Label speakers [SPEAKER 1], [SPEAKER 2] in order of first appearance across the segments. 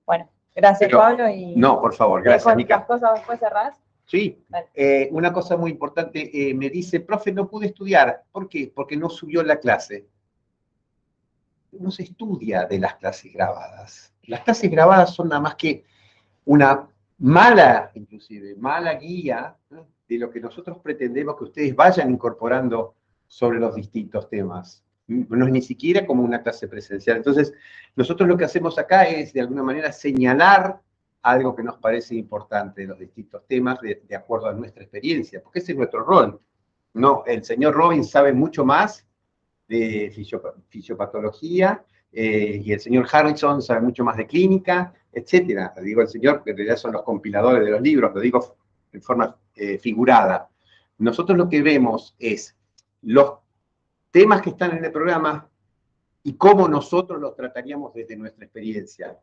[SPEAKER 1] Bueno, gracias,
[SPEAKER 2] Pero,
[SPEAKER 1] Pablo. Y
[SPEAKER 2] no, por favor, gracias,
[SPEAKER 1] con
[SPEAKER 2] Mica.
[SPEAKER 1] las cosas después cerrás.
[SPEAKER 2] Sí, una cosa muy importante, me dice, profe, no pude estudiar. ¿Por qué? Porque no subió la clase. No se estudia de las clases grabadas. Las clases grabadas son nada más que una mala, inclusive, mala guía, ¿no?, de lo que nosotros pretendemos que ustedes vayan incorporando sobre los distintos temas. No es ni siquiera como una clase presencial. Entonces, nosotros lo que hacemos acá es, de alguna manera, señalar algo que nos parece importante de los distintos temas de acuerdo a nuestra experiencia, porque ese es nuestro rol. No, el señor Robbins sabe mucho más de fisiopatología, y el señor Harrison sabe mucho más de clínica, etcétera. Lo digo el señor, porque en realidad son los compiladores de los libros, lo digo en forma figurada. Nosotros lo que vemos es los temas que están en el programa y cómo nosotros los trataríamos desde nuestra experiencia.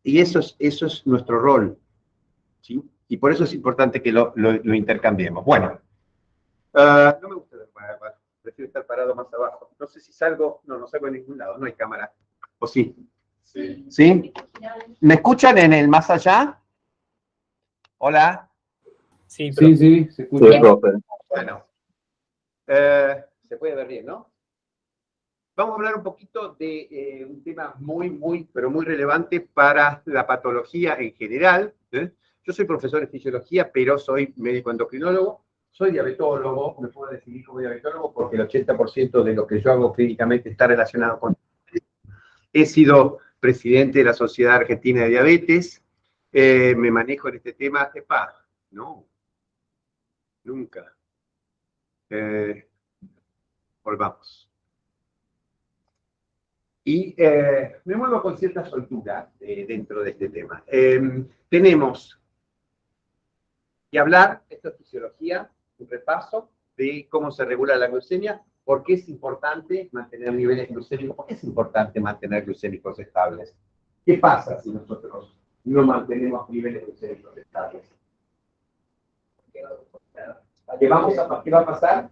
[SPEAKER 2] Y eso es nuestro rol, ¿sí? Y por eso es importante que lo intercambiemos. Bueno, no me gusta, prefiero estar parado más abajo. No sé si salgo, no salgo en ningún lado, no hay cámara. ¿O sí? Sí. ¿Sí? ¿Me escuchan en el más allá? ¿Hola?
[SPEAKER 3] Sí, profe.
[SPEAKER 4] Sí, se escucha.
[SPEAKER 3] Sí, profe.
[SPEAKER 2] Bueno, se puede ver bien, ¿no? Vamos a hablar un poquito de un tema pero muy relevante para la patología en general. Yo soy profesor de fisiología, pero soy médico endocrinólogo, soy diabetólogo, me puedo definir como diabetólogo porque el 80% de lo que yo hago clínicamente está relacionado con... He sido presidente de la Sociedad Argentina de Diabetes, me manejo en este tema. No, nunca. Volvamos. Y me muevo con cierta soltura dentro de este tema. Tenemos que hablar, esto es fisiología, un repaso de cómo se regula la glucemia, por qué es importante mantener niveles glucémicos, por qué es importante mantener glucémicos estables. ¿Qué pasa si nosotros no mantenemos niveles glucémicos estables? ¿Qué va a pasar?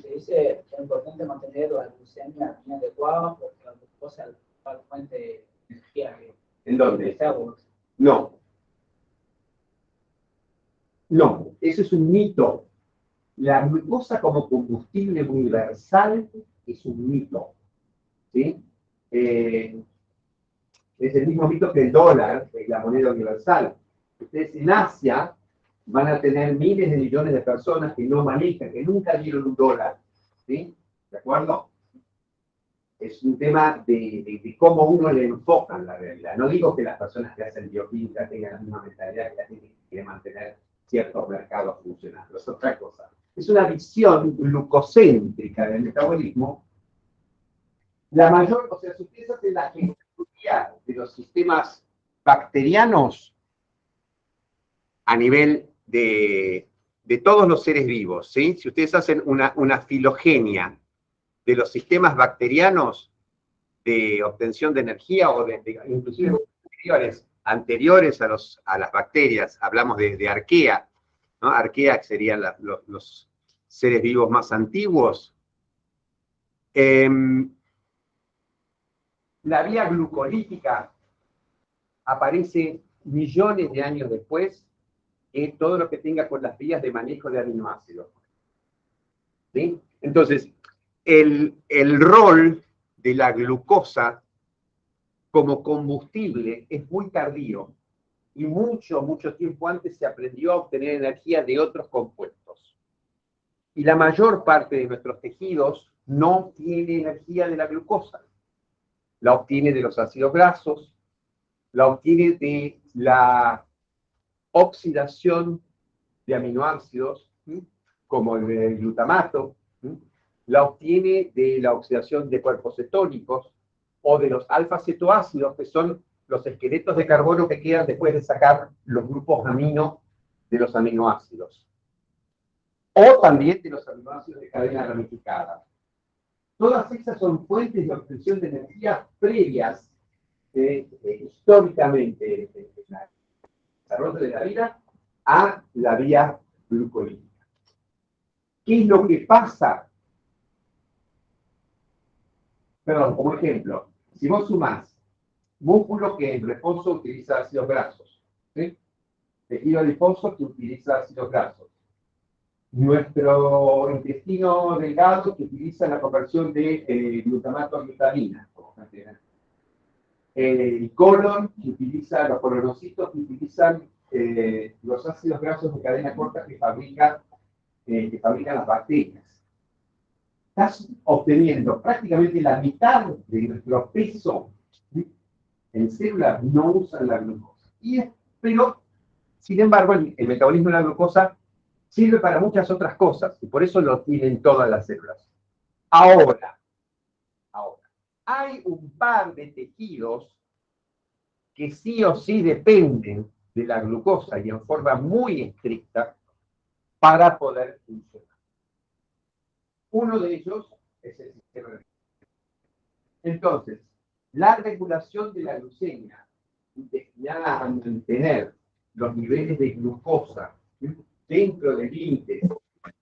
[SPEAKER 5] Se dice que es importante mantener la glucemia bien adecuada porque la glucosa es la fuente de energía que...
[SPEAKER 2] ¿En dónde? No. No, eso es un mito. La glucosa como combustible universal es un mito. ¿Sí? Es el mismo mito que el dólar, que es la moneda universal. Ustedes en Asia van a tener miles de millones de personas que no manejan, que nunca vieron un dólar. ¿Sí? ¿De acuerdo? Es un tema de cómo uno le enfoca en la realidad. No digo que las personas que hacen bioquímica tengan la misma mentalidad que la gente que quiere mantener ciertos mercados funcionando. Es otra cosa. Es una visión glucocéntrica del metabolismo. La mayor, o sea, si ustedes hacen la genealogía de los sistemas bacterianos a nivel de todos los seres vivos, ¿sí? Si ustedes hacen una filogenia de los sistemas bacterianos de obtención de energía o inclusive anteriores a las bacterias, hablamos de arquea, ¿no? Arquea serían los seres vivos más antiguos. La vía glucolítica aparece millones de años después en todo lo que tenga con las vías de manejo de aminoácidos. ¿Sí? Entonces, el rol de la glucosa como combustible es muy tardío y mucho tiempo antes se aprendió a obtener energía de otros compuestos. Y la mayor parte de nuestros tejidos no tiene energía de la glucosa. La obtiene de los ácidos grasos, la obtiene de la oxidación de aminoácidos, como el glutamato, la obtiene de la oxidación de cuerpos cetónicos o de los alfa-cetoácidos, que son los esqueletos de carbono que quedan después de sacar los grupos amino de los aminoácidos. O también de los aminoácidos de cadena ramificada. Todas esas son fuentes de obtención de energía previas, históricamente, en el desarrollo de la vida, a la vía glucolítica. ¿Qué es lo que pasa? Perdón, como ejemplo, si vos sumás músculo que en reposo utiliza ácidos grasos, ¿sí? Tejido adiposo que utiliza ácidos grasos. Nuestro intestino delgado que utiliza la conversión de glutamato a glutamina. El colon que utiliza, los colonocitos que utilizan los ácidos grasos de cadena corta que fabrican las bacterias. Estás obteniendo prácticamente la mitad de nuestro peso, ¿sí? En células no usan la glucosa. Pero, sin embargo, el metabolismo de la glucosa sirve para muchas otras cosas, y por eso lo tienen todas las células. Ahora, hay un par de tejidos que sí o sí dependen de la glucosa y en forma muy estricta para poder funcionar. Uno de ellos es el sistema nervioso. Entonces, la regulación de la glucemia destinada a mantener los niveles de glucosa dentro de límites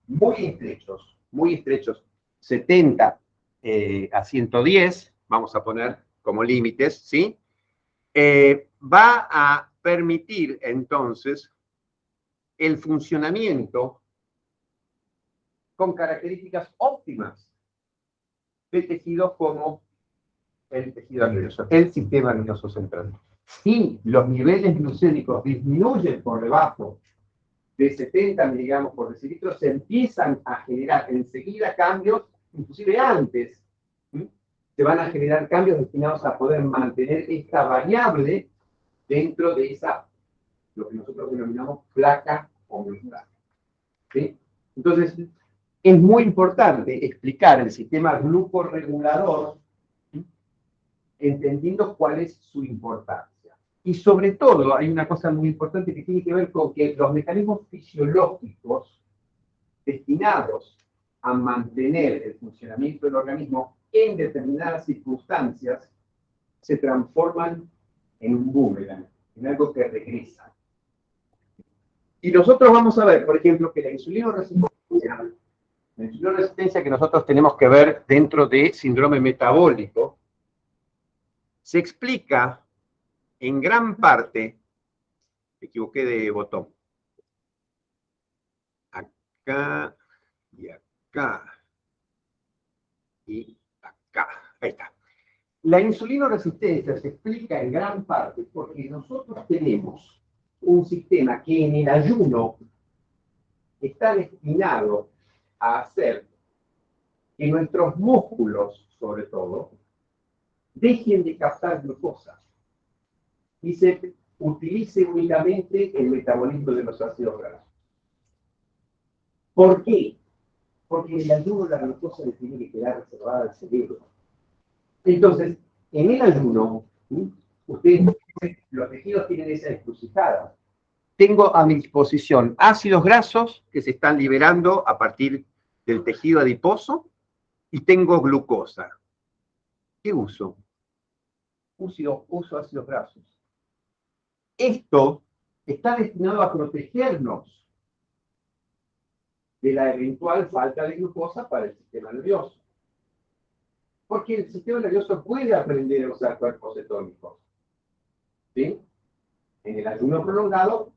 [SPEAKER 2] muy estrechos, 70 a 110, vamos a poner como límites, ¿sí? Va a permitir entonces el funcionamiento con características óptimas de tejidos como el tejido nervioso, el sistema nervioso central. Si los niveles glucémicos disminuyen por debajo de 70 miligramos por decilitro, se empiezan a generar enseguida cambios, inclusive antes, ¿sí? Se van a generar cambios destinados a poder mantener esta variable dentro de esa, lo que nosotros denominamos placa homeostática, ¿sí? Entonces, es muy importante explicar el sistema glucorregulador, ¿sí? Entendiendo cuál es su importancia. Y sobre todo, hay una cosa muy importante que tiene que ver con que los mecanismos fisiológicos destinados a mantener el funcionamiento del organismo en determinadas circunstancias se transforman en un boomerang, en algo que regresa. Y nosotros vamos a ver, por ejemplo, que la insulinoresistencia que nosotros tenemos que ver dentro de síndrome metabólico se explica en gran parte, me equivoqué de botón, acá y acá y acá, ahí está. La insulinoresistencia se explica en gran parte porque nosotros tenemos un sistema que en el ayuno está destinado a hacer que nuestros músculos, sobre todo, dejen de captar glucosa y se utilice únicamente el metabolismo de los ácidos grasos. ¿Por qué? Porque en el ayuno la glucosa le tiene que quedar reservada al cerebro. Entonces, en el ayuno, ustedes, los tejidos tienen esa encrucijada. Tengo a mi disposición ácidos grasos que se están liberando a partir del tejido adiposo y tengo glucosa. ¿Qué uso? Uso ácidos grasos. Esto está destinado a protegernos de la eventual falta de glucosa para el sistema nervioso. Porque el sistema nervioso puede aprender a usar cuerpos cetónicos. ¿Sí? En el ayuno prolongado,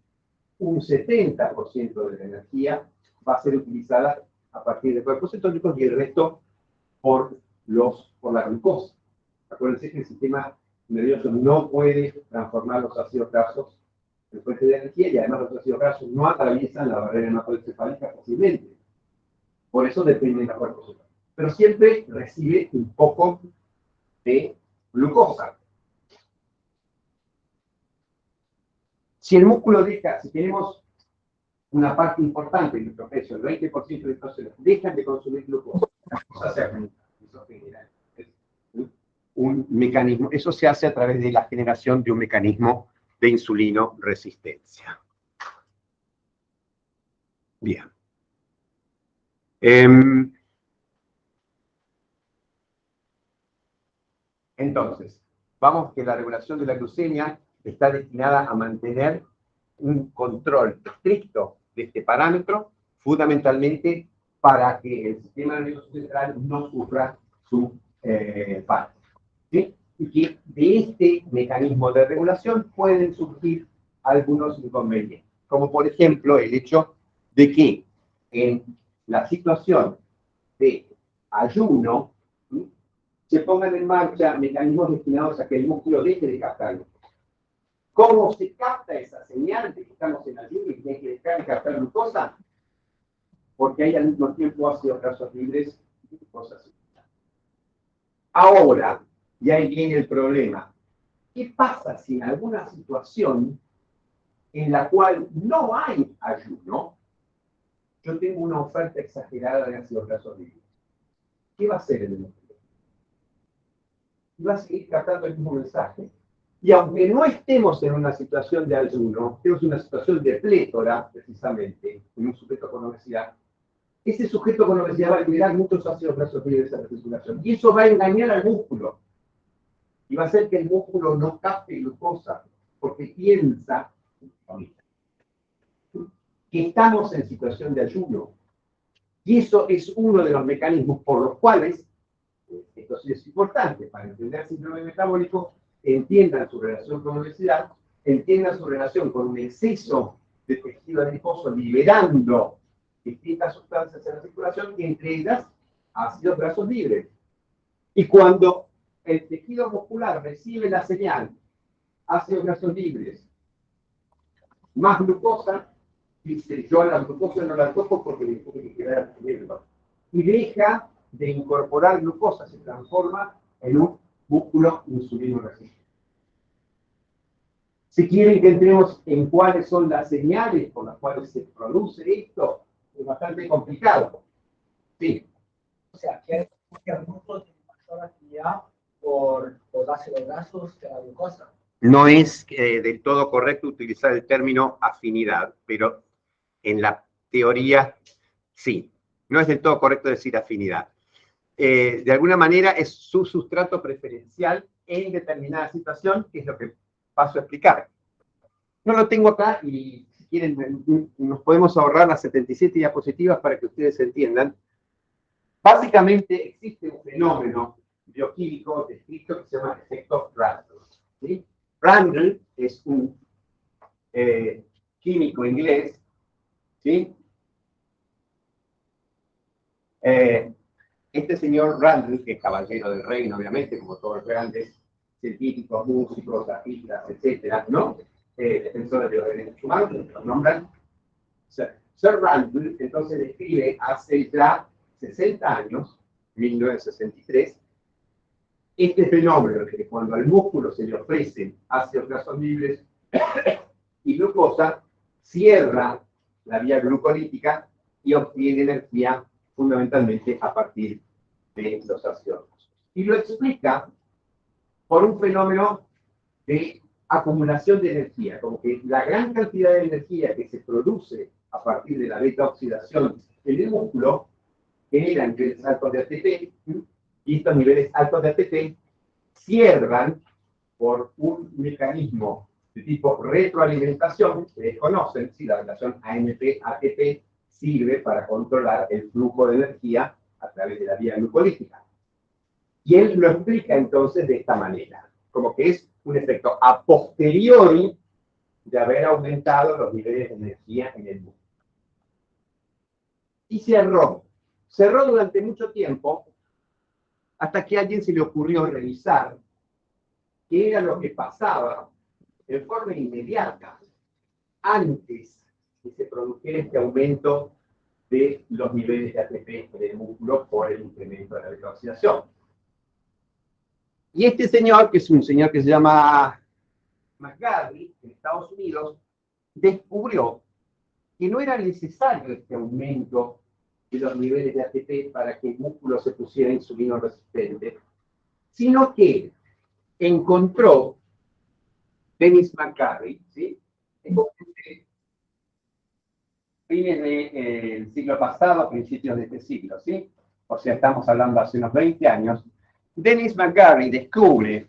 [SPEAKER 2] un 70% de la energía va a ser utilizada a partir de cuerpos cetónicos y el resto por la glucosa. Acuérdense que el sistema nervioso no puede transformar los ácidos grasos en fuente de energía y además los ácidos grasos no atraviesan la barrera hematoencefálica fácilmente. Por eso depende de los cuerpos cetónicos. Pero siempre recibe un poco de glucosa. Si el músculo deja, si tenemos una parte importante de nuestro peso, el 20% de nuestros celos, dejan de consumir glucosa, las cosas se aumenta. Eso genera un mecanismo, eso se hace a través de la generación de un mecanismo de insulinoresistencia. Bien. Entonces, vamos que la regulación de la glucemia está destinada a mantener un control estricto de este parámetro, fundamentalmente para que el sistema nervioso central no sufra su fallo, ¿sí? Y que de este mecanismo de regulación pueden surgir algunos inconvenientes, como por ejemplo el hecho de que en la situación de ayuno se pongan en marcha mecanismos destinados a que el músculo deje de captar. ¿Cómo se capta esa señal de que estamos en ayuno y que hay que dejar de captar glucosa? Porque hay al mismo tiempo ácidos grasos libres y cosas así. Ahora, y ahí viene el problema. ¿Qué pasa si en alguna situación en la cual no hay ayuno, yo tengo una oferta exagerada de ácidos grasos libres? ¿Qué va a hacer el músculo? Va a seguir captando el mismo mensaje. Y aunque no estemos en una situación de ayuno, estemos en una situación de plétora, precisamente, en un sujeto con obesidad, ese sujeto con obesidad va a liberar muchos ácidos grasos libres a la circulación. Y eso va a engañar al músculo. Y va a hacer que el músculo no capte glucosa, porque piensa que estamos en situación de ayuno. Y eso es uno de los mecanismos por los cuales, esto sí es importante, para entender síndrome metabólico, entiendan su relación con obesidad, entiendan su relación con un exceso de tejido adiposo liberando distintas sustancias en la circulación, y entre ellas ácidos grasos libres. Y cuando el tejido muscular recibe la señal ácidos grasos libres más glucosa, dice, yo a la glucosa no la toco porque me tengo que quedar comiendo. Y deja de incorporar glucosa, se transforma en un músculo insulino resistente. Si quieren que entremos en cuáles son las señales por las cuales se produce esto, es bastante complicado. Sí.
[SPEAKER 5] O sea, que el músculo tiene mayor actividad por los ácidos grasos que la glucosa.
[SPEAKER 2] No es del todo correcto utilizar el término afinidad, pero en la teoría sí. No es del todo correcto decir afinidad. De alguna manera es su sustrato preferencial en determinada situación, que es lo que paso a explicar. No lo tengo acá y si quieren nos podemos ahorrar las 77 diapositivas para que ustedes entiendan. Básicamente existe un fenómeno bioquímico descrito que se llama efecto Randle. ¿Sí? Randle es un químico inglés, ¿sí? Este señor Randle, que es caballero del reino, obviamente, como todos los grandes científicos, músicos, artistas, etcétera, ¿no? Defensores de los derechos humanos, los nombran. Sir Randle, entonces, describe hace ya 60 años, 1963, este fenómeno de que cuando al músculo se le ofrecen ácidos grasos libres y glucosa, cierra la vía glucolítica y obtiene energía fundamentalmente a partir de los ácidos grasos. Y lo explica por un fenómeno de acumulación de energía, como que la gran cantidad de energía que se produce a partir de la beta-oxidación en el músculo genera niveles altos de ATP, y estos niveles altos de ATP cierran por un mecanismo de tipo retroalimentación, que desconocen, si la relación AMP-ATP sirve para controlar el flujo de energía a través de la vía glucolítica. Y él lo explica entonces de esta manera, como que es un efecto a posteriori de haber aumentado los niveles de energía en el músculo. Y cerró durante mucho tiempo, hasta que a alguien se le ocurrió revisar qué era lo que pasaba de forma inmediata antes que se produjera este aumento de los niveles de ATP en el músculo por el incremento de la beta-oxidación. Y este señor, que es un señor que se llama McGarry, en Estados Unidos, descubrió que no era necesario este aumento de los niveles de ATP para que el músculo se pusiera insulino resistente, sino que encontró Dennis McGarry, ¿sí? Fines del siglo pasado, principios de este siglo, ¿sí? O sea, estamos hablando hace unos 20 años. Dennis McGarry descubre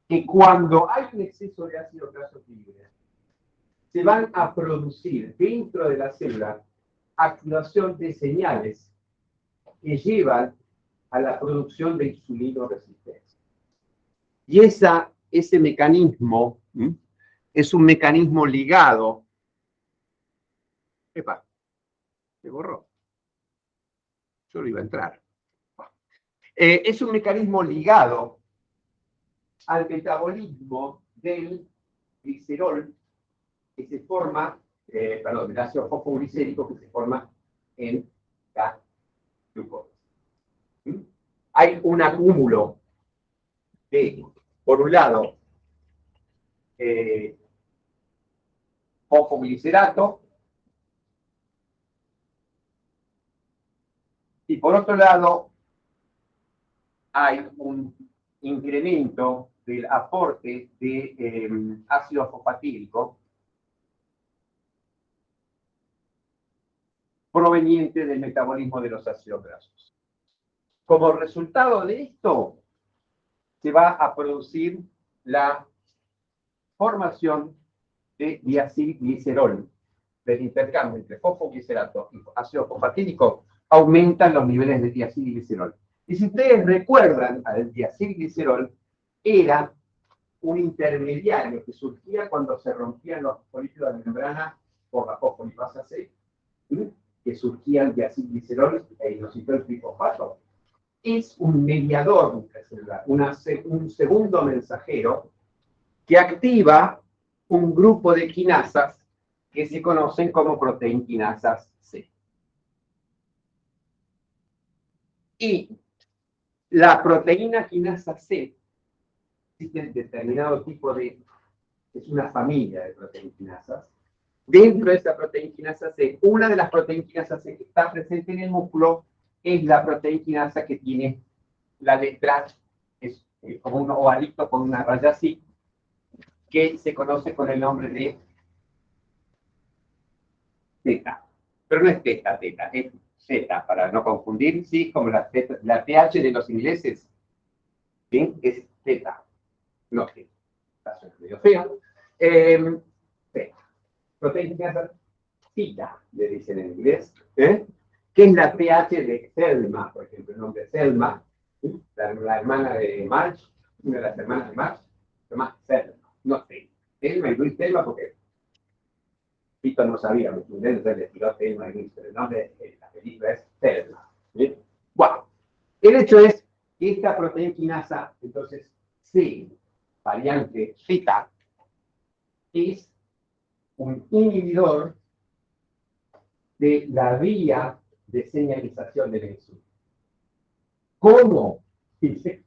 [SPEAKER 2] que cuando hay un exceso de ácidos grasos libres, se van a producir dentro de la célula activación de señales que llevan a la producción de insulino resistente. Y ese mecanismo es un mecanismo ligado. ¡Epa! Se borró. Yo lo iba a entrar. Es un mecanismo ligado al metabolismo del glicerol que se forma, del ácido fosfoglicérico que se forma en la glucosa. Hay un acúmulo de, por un lado, fosfoglicerato, y por otro lado, hay un incremento del aporte de ácido fosfatídico proveniente del metabolismo de los ácidos grasos. Como resultado de esto, se va a producir la formación de diacilglicerol. Del intercambio entre fosfoglicerato y ácido fosfatídico aumentan los niveles de diacilglicerol. Y si ustedes recuerdan, el diacilglicerol era un intermediario que surgía cuando se rompían los polímeros de membrana por la fosfolipasa C, que surgía el diacilglicerol e inositol trifosfato. Es un mediador intracelular, un segundo mensajero que activa un grupo de quinasas que se conocen como proteinquinasas C. Y la proteína quinasa C existe determinado tipo de, es una familia de proteinquinasas. Dentro de esa proteinquinasa C, una de las proteinquinasas C que está presente en el músculo es la proteinquinasa que tiene la letra, es como un ovalito con una raya así, que se conoce con el nombre de teta. Pero no es teta, es Z, para no confundir, sí, como la TH de los ingleses, ¿sí? Es teta, no teta. Eso es medio feo. Teta. Proteína tita, le dicen en inglés, ¿eh? Que es la TH de Selma, por ejemplo, el nombre Selma, ¿sí? La hermana de Marge, una de las hermanas de Marge, se llama Selma, no sé. Selma y Luis Selma, porque Pito no sabía, me entendés, entonces le tiró Selma y Luis, pero el nombre de la película es Selma. ¿Sí? Bueno, el hecho es que esta proteína quinasa, entonces, C, variante zeta, es un inhibidor de la vía de señalización de la insulina. ¿Cómo?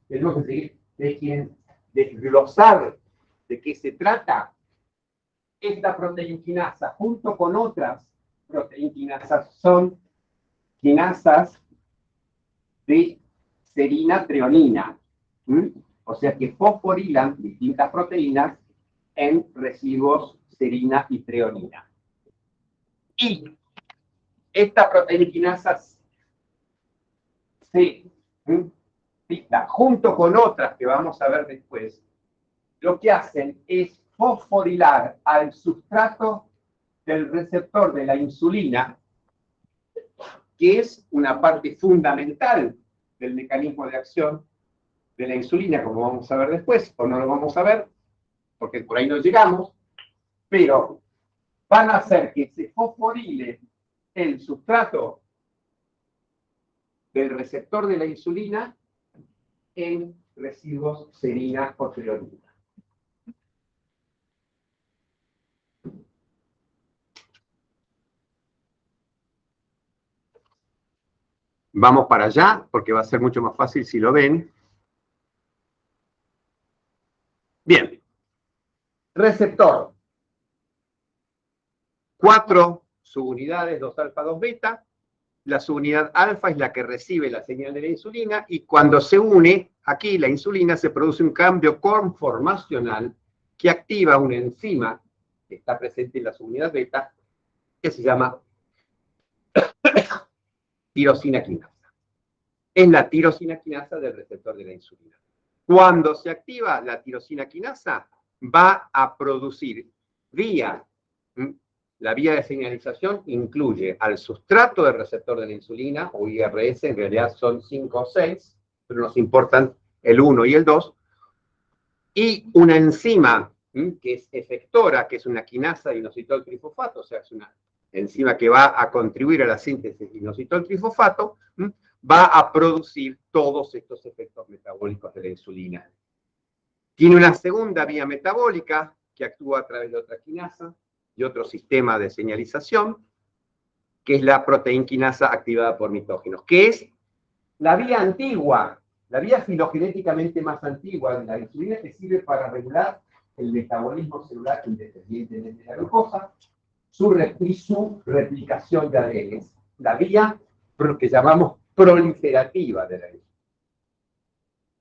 [SPEAKER 2] Tenemos que seguir desglosar de qué se trata. Esta proteína quinasa, junto con otras proteínas quinasas, son quinasas de serina-treonina. O sea que fosforilan distintas proteínas en residuos serina y treonina. Y esta proteína quinasa C, junto con otras que vamos a ver después, lo que hacen es fosforilar al sustrato del receptor de la insulina, que es una parte fundamental del mecanismo de acción de la insulina, como vamos a ver después, o no lo vamos a ver, porque por ahí no llegamos, pero van a hacer que se fosforile el sustrato del receptor de la insulina en residuos serina o treonina. Vamos para allá, porque va a ser mucho más fácil si lo ven. Bien. Receptor. 4 subunidades, 2 alfa, 2 beta. La subunidad alfa es la que recibe la señal de la insulina y cuando se une aquí la insulina se produce un cambio conformacional que activa una enzima que está presente en la subunidad beta que se llama tirosina quinasa. Es la tirosina quinasa del receptor de la insulina. Cuando se activa la tirosina quinasa va a producir vía. La vía de señalización incluye al sustrato del receptor de la insulina, o IRS, en realidad son 5 o 6, pero nos importan el 1 y el 2, y una enzima que es efectora, que es una quinasa de inositol trifosfato, o sea, es una enzima que va a contribuir a la síntesis de inositol trifosfato, va a producir todos estos efectos metabólicos de la insulina. Tiene una segunda vía metabólica que actúa a través de otra quinasa y otro sistema de señalización, que es la proteinquinasa activada por mitógenos, que es la vía antigua, la vía filogenéticamente más antigua de la insulina, que sirve para regular el metabolismo celular independientemente de la glucosa, su replicación de ADN, la vía que llamamos proliferativa de la insulina.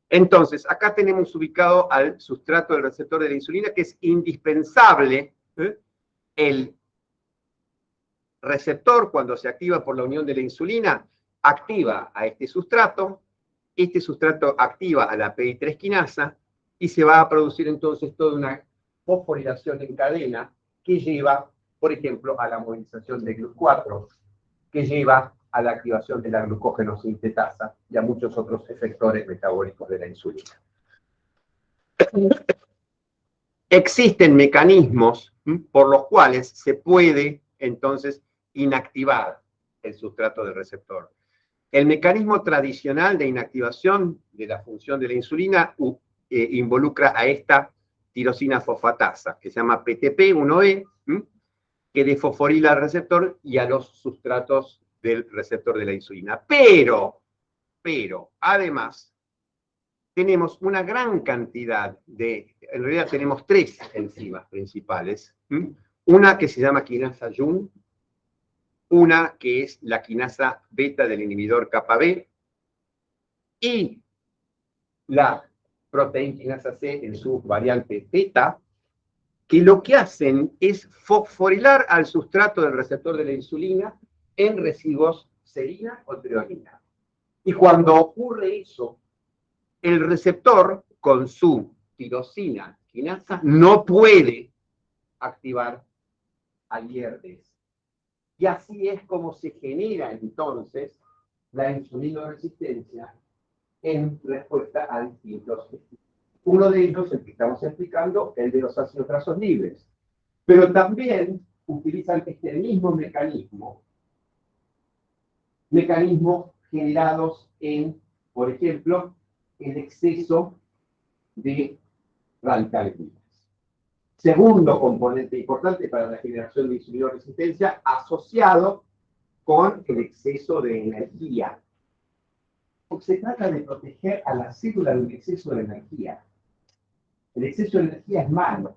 [SPEAKER 2] Entonces, acá tenemos ubicado al sustrato del receptor de la insulina, que es indispensable. El receptor, cuando se activa por la unión de la insulina, activa a este sustrato activa a la PI3 quinasa, y se va a producir entonces toda una fosforilación en cadena que lleva, por ejemplo, a la movilización de GLUT4, que lleva a la activación de la glucógeno sintetasa y a muchos otros efectores metabólicos de la insulina. Existen mecanismos por los cuales se puede entonces inactivar el sustrato del receptor. El mecanismo tradicional de inactivación de la función de la insulina involucra a esta tirosina fosfatasa, que se llama PTP1E, que desfosforila al receptor y a los sustratos del receptor de la insulina. Pero, además, tenemos una gran cantidad en realidad tenemos 3 enzimas principales. Una que se llama quinasa Jun, una que es la quinasa beta del inhibidor kappa-B, y la proteinquinasa C en su variante beta, que lo que hacen es fosforilar al sustrato del receptor de la insulina en residuos serina o treonina. Y cuando ocurre eso, el receptor, con su tirosina quinasa, no puede activar al IRDS. Y así es como se genera entonces la insulinoresistencia en respuesta a distintos estímulos. Uno de ellos, el que estamos explicando, el de los ácidos grasos libres. Pero también utilizan este mismo mecanismos generados en, por ejemplo, el exceso de radicales libres. Segundo componente importante para la generación de insulinoresistencia, asociado con el exceso de energía. Porque se trata de proteger a la célula del exceso de energía. El exceso de energía es malo.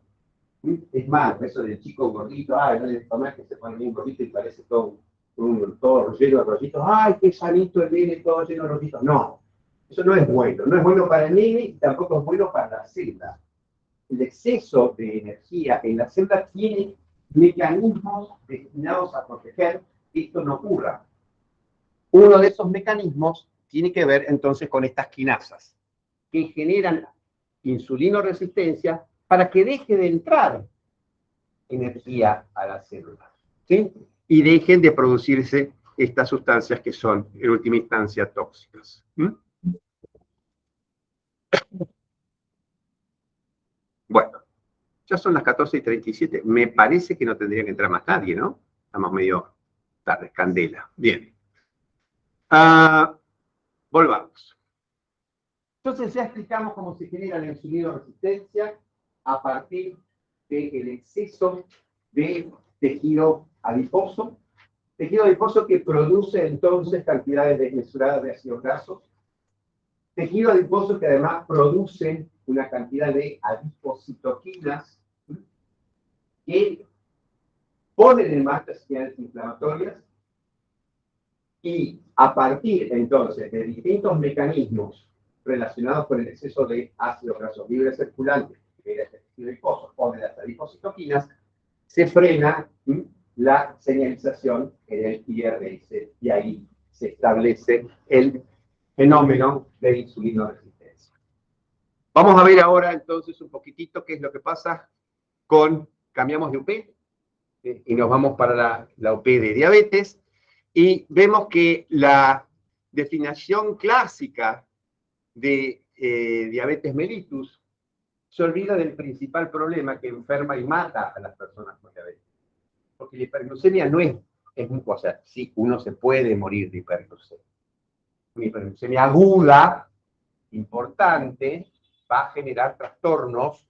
[SPEAKER 2] Es malo, eso del chico gordito, no le tomás que se pone bien gordito y parece todo lleno de rollitos. ¡Ay, qué sanito el nene, todo lleno de rollitos! No, eso no es bueno. No es bueno para el nene y tampoco es bueno para la célula. El exceso de energía en la célula tiene mecanismos destinados a proteger que esto no ocurra. Uno de esos mecanismos tiene que ver entonces con estas quinasas, que generan insulinoresistencia para que deje de entrar energía a la célula, ¿sí? Y dejen de producirse estas sustancias que son, en última instancia, tóxicas. Bueno, ya son las 14:37. Me parece que no tendría que entrar más nadie, ¿no? Estamos medio tarde, candela. Bien. Volvamos. Entonces ya explicamos cómo se genera la insulinoresistencia a partir del exceso de tejido adiposo que produce entonces cantidades desmesuradas de ácidos grasos, tejido adiposo que además produce una cantidad de adipocitoquinas que ponen en marcha señales inflamatorias, y a partir entonces de distintos mecanismos relacionados con el exceso de ácidos grasos libres circulantes, que era el tejido adiposo, o de las adipocitoquinas, se frena la señalización en el IRS, y ahí se establece el fenómeno de insulinoresistencia. Vamos a ver ahora entonces un poquitito qué es lo que pasa cambiamos de UP y nos vamos para la UP de diabetes, y vemos que la definición clásica de diabetes mellitus
[SPEAKER 1] se olvida del principal problema que enferma y mata a las personas con diabetes. Porque la hiperglucemia no es o sea, sí, uno se puede morir de hiperglucemia. Una hiperglucemia aguda, importante, va a generar trastornos,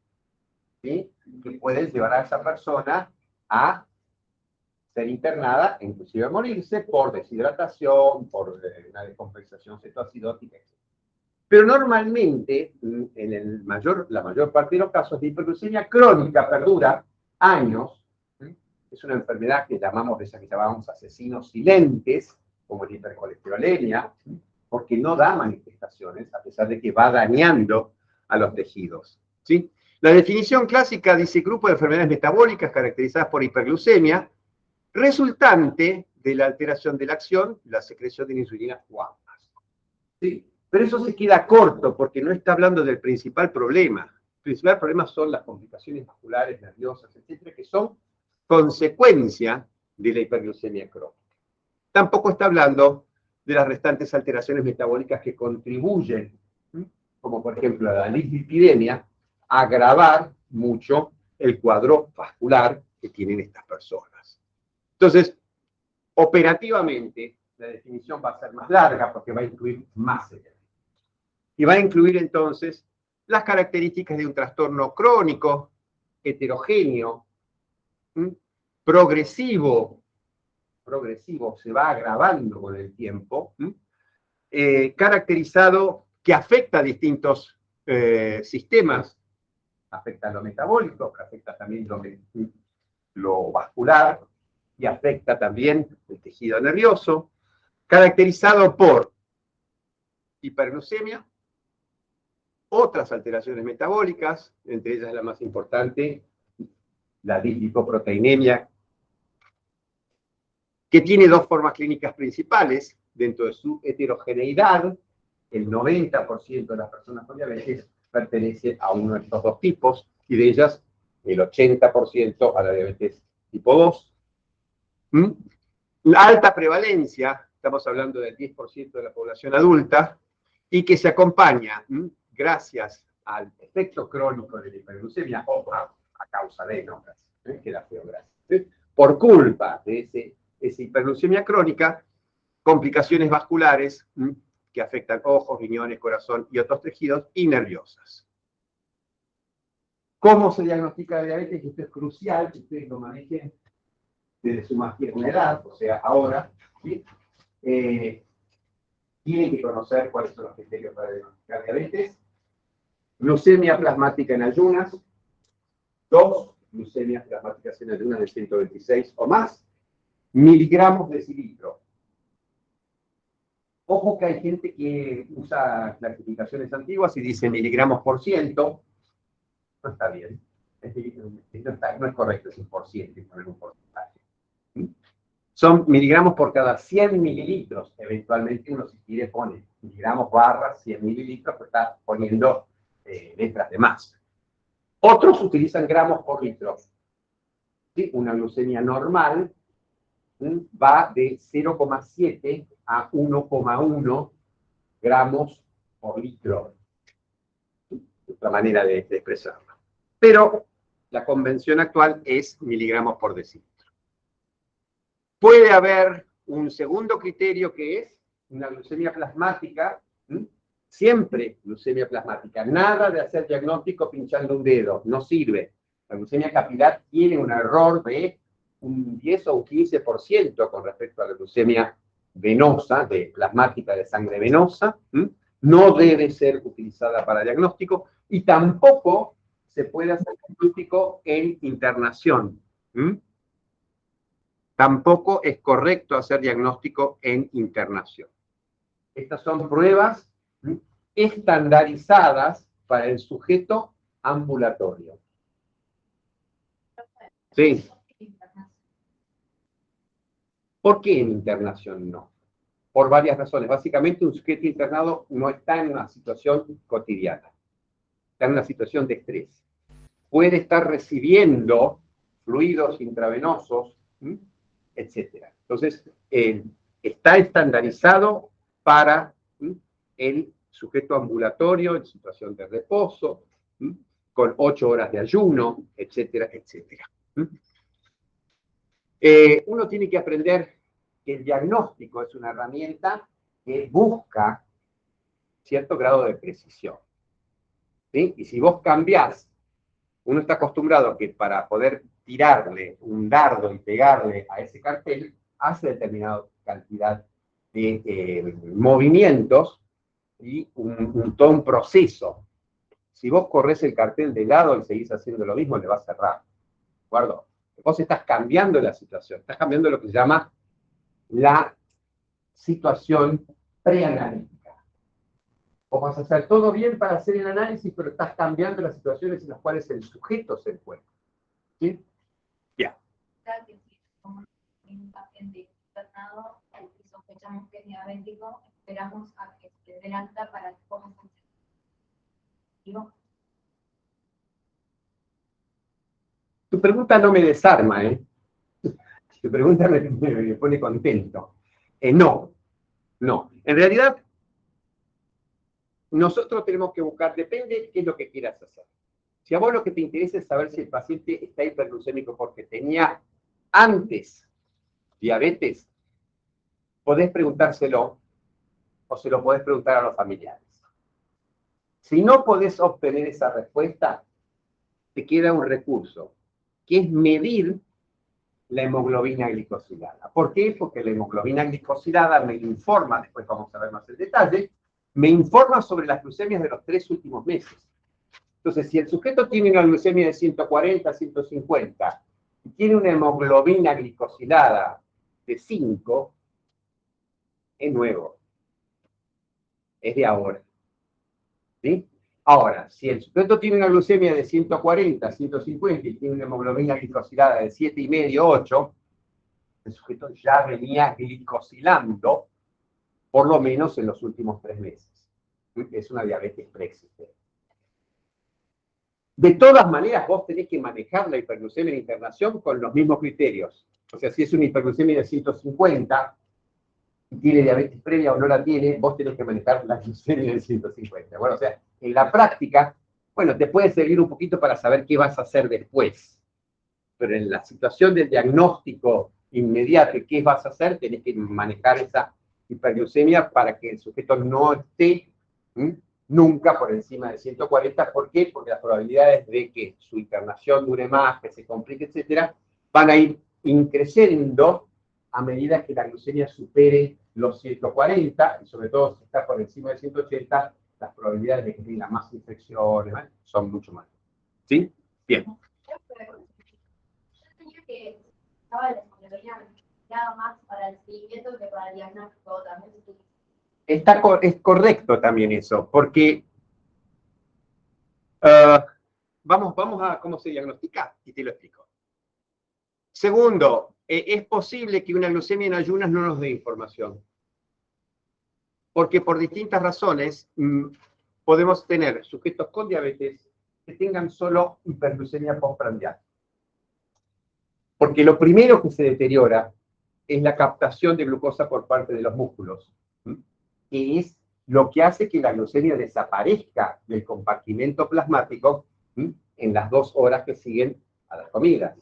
[SPEAKER 1] ¿sí?, que pueden llevar a esa persona a ser internada, inclusive a morirse por deshidratación, por una descompensación cetoacidótica, etc. Pero normalmente, en la mayor parte de los casos, la hiperglucemia crónica perdura años. Es una enfermedad que llamamos, de esa que llamamos asesinos silentes, como la hipercolesterolemia, porque no da manifestaciones, a pesar de que va dañando a los tejidos, ¿sí? La definición clásica dice grupo de enfermedades metabólicas caracterizadas por hiperglucemia, resultante de la alteración de la acción, la secreción de insulina o ambas. ¿Sí? Pero eso se queda corto, porque no está hablando del principal problema. El principal problema son las complicaciones vasculares, nerviosas, etcétera, que son consecuencia de la hiperglucemia crónica. Tampoco está hablando de las restantes alteraciones metabólicas que contribuyen, como por ejemplo la dislipidemia, a agravar mucho el cuadro vascular que tienen estas personas. Entonces, operativamente, la definición va a ser más larga porque va a incluir más elementos. Y va a incluir entonces las características de un trastorno crónico, heterogéneo, progresivo, se va agravando con el tiempo, caracterizado que afecta a distintos sistemas, afecta a lo metabólico, afecta también lo vascular y afecta también el tejido nervioso, caracterizado por hiperglucemia, otras alteraciones metabólicas, entre ellas la más importante, la dislipoproteinemia, que tiene dos formas clínicas principales. Dentro de su heterogeneidad, el 90% de las personas con diabetes pertenece a uno de estos dos tipos, y de ellas el 80% a la diabetes tipo 2. La alta prevalencia, estamos hablando del 10% de la población adulta, y que se acompaña, gracias al efecto crónico de la hiperglucemia, o a causa de, no, queda feo, gracias, por culpa de esa hiperglucemia crónica, complicaciones vasculares que afectan ojos, riñones, corazón y otros tejidos, y nerviosas. ¿Cómo se diagnostica la diabetes? Esto es crucial que ustedes lo manejen desde su más tierna edad, o sea, ahora, ¿sí? Tienen que conocer cuáles son los criterios para diagnosticar diabetes. Glucemia plasmática en ayunas. 2 glucemias plasmáticas en ayunas de 126 o más miligramos de decilitro. Ojo que hay gente que usa clasificaciones antiguas y dice miligramos por ciento. No está bien. No es correcto decir por ciento y poner un porcentaje. Son miligramos por cada 100 mililitros. Eventualmente uno, si quiere, pone miligramos barra 100 mililitros, pero está poniendo letras de más. Otros utilizan gramos por litro. ¿Sí? Una glucemia normal va de 0,7 a 1,1 gramos por litro. Otra manera de expresarlo. Pero la convención actual es miligramos por decilitro. Puede haber un segundo criterio que es una glucemia plasmática, siempre glucemia plasmática, nada de hacer diagnóstico pinchando un dedo, no sirve. La glucemia capilar tiene un error de un 10 o un 15% con respecto a la glucemia venosa, de plasmática de sangre venosa, no debe ser utilizada para diagnóstico y tampoco se puede hacer diagnóstico en internación. Tampoco es correcto hacer diagnóstico en internación. Estas son pruebas estandarizadas para el sujeto ambulatorio. Sí. ¿Por qué en internación no? Por varias razones. Básicamente, un sujeto internado no está en una situación cotidiana. Está en una situación de estrés. Puede estar recibiendo fluidos intravenosos, etc. Entonces, está estandarizado para el sujeto ambulatorio en situación de reposo, con 8 horas de ayuno, etcétera, etcétera. Uno tiene que aprender que el diagnóstico es una herramienta que busca cierto grado de precisión, ¿sí? Y si vos cambiás, uno está acostumbrado a que para poder tirarle un dardo y pegarle a ese cartel, hace determinada cantidad de movimientos y todo un proceso. Si vos corres el cartel de lado y seguís haciendo lo mismo, le va a cerrar. ¿De acuerdo? Vos estás cambiando la situación, estás cambiando lo que se llama la situación preanalítica. Vos vas a hacer todo bien para hacer el análisis, pero estás cambiando las situaciones en las cuales el sujeto se encuentra. ¿Sí? Ya.
[SPEAKER 3] Que si somos un paciente internado y sospechamos que es diabético, esperamos a que se dé el alta para que podamos hacer.
[SPEAKER 1] Tu pregunta no me desarma, ¿eh? Tu pregunta me pone contento. No. En realidad, nosotros tenemos que buscar, depende de qué es lo que quieras hacer. Si a vos lo que te interesa es saber si el paciente está hiperglucémico porque tenía antes diabetes, podés preguntárselo o se lo podés preguntar a los familiares. Si no podés obtener esa respuesta, te queda un recurso, que es medir la hemoglobina glicosilada. ¿Por qué? Porque la hemoglobina glicosilada me informa, después vamos a ver más el detalle, me informa sobre las glucemias de los 3 últimos meses. Entonces, si el sujeto tiene una glucemia de 140, 150, y tiene una hemoglobina glicosilada de 5, es nuevo. Es de ahora. ¿Sí? Ahora, si el sujeto tiene una glucemia de 140, 150 y tiene una hemoglobina glicosilada de 7,5, 8, el sujeto ya venía glicosilando por lo menos en los últimos 3 meses. Es una diabetes preexistente. De todas maneras, vos tenés que manejar la hiperglucemia en internación con los mismos criterios. O sea, si es una hiperglucemia de 150 y tiene diabetes previa o no la tiene, vos tenés que manejar la glucemia de 150. Bueno, o sea, en la práctica, bueno, te puede servir un poquito para saber qué vas a hacer después. Pero en la situación del diagnóstico inmediato, ¿qué vas a hacer? Tenés que manejar esa hiperglucemia para que el sujeto no esté nunca por encima de 140. ¿Por qué? Porque las probabilidades de que su internación dure más, que se complique, etcétera, van a ir increciendo a medida que la glucemia supere los 140, y sobre todo si está por encima de 180, las probabilidades de que tenga más infecciones son mucho más. ¿Sí? Bien.
[SPEAKER 3] Que estaba la hemoglobina más para el seguimiento que para el diagnóstico también.
[SPEAKER 1] Es correcto también eso, porque vamos a cómo se diagnostica y te lo explico. Segundo, es posible que una glucemia en ayunas no nos dé información, porque por distintas razones podemos tener sujetos con diabetes que tengan solo hiperglucemia postprandial. Porque lo primero que se deteriora es la captación de glucosa por parte de los músculos, que es lo que hace que la glucemia desaparezca del compartimento plasmático en las 2 horas que siguen a las comidas.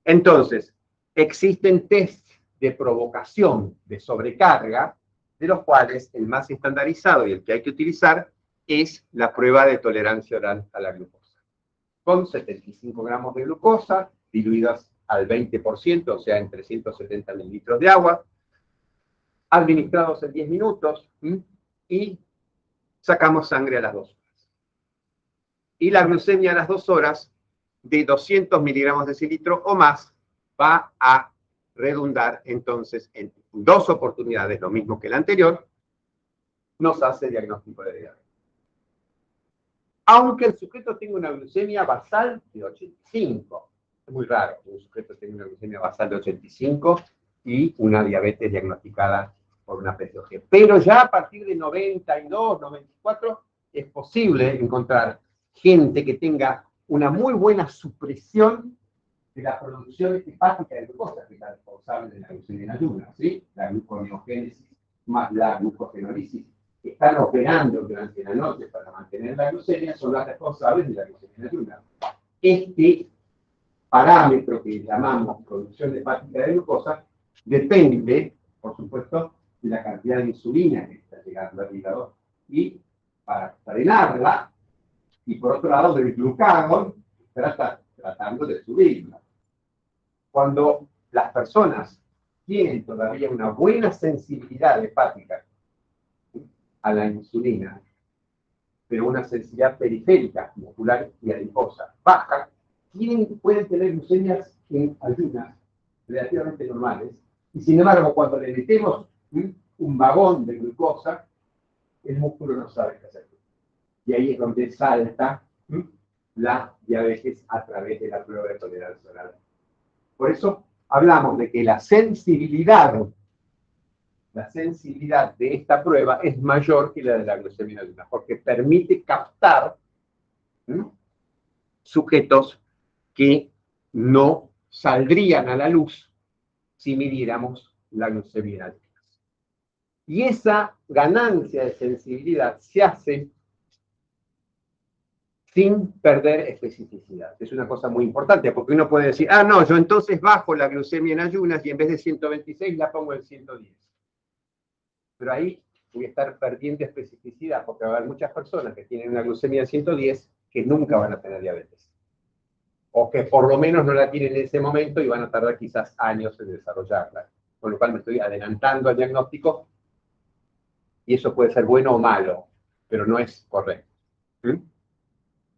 [SPEAKER 1] Entonces, existen tests de provocación de sobrecarga, de los cuales el más estandarizado y el que hay que utilizar es la prueba de tolerancia oral a la glucosa. Con 75 gramos de glucosa, diluidas al 20%, o sea, en 370 mililitros de agua, administrados en 10 minutos, y sacamos sangre a las 2 horas. Y la glucemia a las 2 horas, de 200 miligramos de decilitro o más, va a redundar entonces en 2 oportunidades, lo mismo que la anterior, nos hace diagnóstico de diabetes. Aunque el sujeto tenga una glucemia basal de 85. Es muy raro que un sujeto tenga una glucemia basal de 85 y una diabetes diagnosticada por una PCOG. Pero ya a partir de 92, 94, es posible encontrar gente que tenga una muy buena supresión de la producción hepática de glucosa, que es la responsable de la glucemia en ayunas, ¿sí? La gluconeogénesis más la glucogenólisis que están operando durante la noche para mantener la glucemia son las responsables de la glucemia en ayunas. Este parámetro que llamamos producción hepática de glucosa depende, por supuesto, de la cantidad de insulina que está llegando al hígado y para frenarla, y por otro lado del glucagón, tratando de subirla. Cuando las personas tienen todavía una buena sensibilidad hepática a la insulina, pero una sensibilidad periférica, muscular y adiposa baja, pueden tener glucemias en ayunas relativamente normales, y sin embargo, cuando le metemos un vagón de glucosa, el músculo no sabe qué hacer. Y ahí es donde salta la diabetes a través de la prueba de tolerancia oral. Por eso hablamos de que la sensibilidad de esta prueba es mayor que la de la glucemia en ayunas, porque permite captar sujetos que no saldrían a la luz si midiéramos la glucemia en ayunas. Y esa ganancia de sensibilidad se hace sin perder especificidad. Es una cosa muy importante, porque uno puede decir, ah, no, yo entonces bajo la glucemia en ayunas y en vez de 126 la pongo en 110. Pero ahí voy a estar perdiendo especificidad, porque va a haber muchas personas que tienen una glucemia en 110 que nunca van a tener diabetes. O que por lo menos no la tienen en ese momento y van a tardar quizás años en desarrollarla. Con lo cual me estoy adelantando al diagnóstico y eso puede ser bueno o malo, pero no es correcto.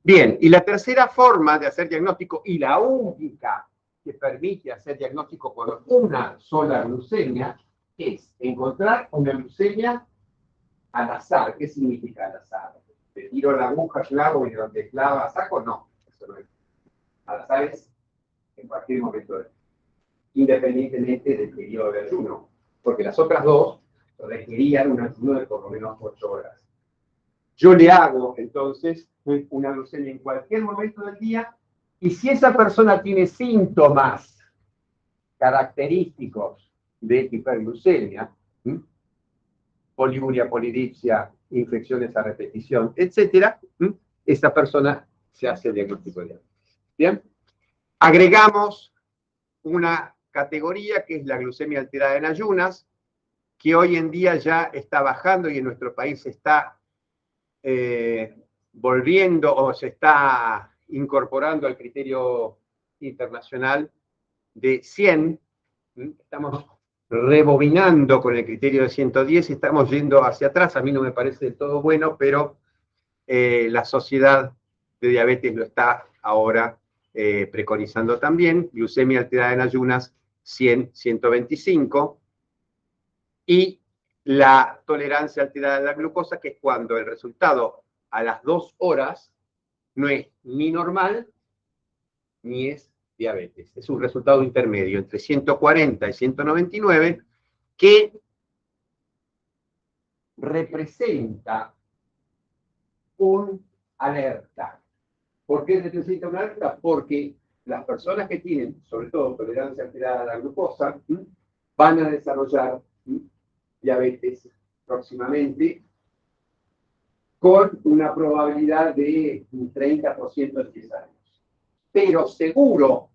[SPEAKER 1] Bien, y la tercera forma de hacer diagnóstico, y la única que permite hacer diagnóstico con una sola glucemia, es encontrar una glucemia al azar. ¿Qué significa al azar? ¿Te tiro la aguja, clavo y donde clava saco? No, eso no es. Al azar es en cualquier momento, independientemente del periodo de ayuno, porque las otras dos requerían un ayuno de por lo menos 8 horas. Yo le hago, entonces, una glucemia en cualquier momento del día, y si esa persona tiene síntomas característicos de hiperglucemia, poliuria, polidipsia, infecciones a repetición, etc., esa persona se hace el diagnóstico de diabetes. ¿Bien? Agregamos una categoría que es la glucemia alterada en ayunas, que hoy en día ya está bajando y en nuestro país está volviendo o se está incorporando al criterio internacional de 100. Estamos rebobinando con el criterio de 110 y estamos yendo hacia atrás. A mí no me parece del todo bueno, pero la sociedad de diabetes lo está ahora preconizando también. Glucemia alterada en ayunas 100, 125. Y la tolerancia alterada a la glucosa, que es cuando el resultado a las 2 horas no es ni normal ni es diabetes. Es un resultado intermedio entre 140 y 199 que representa un alerta. ¿Por qué representa una alerta? Porque las personas que tienen, sobre todo tolerancia alterada a la glucosa, van a desarrollar diabetes próximamente con una probabilidad de un 30% en 10 años. Pero seguro,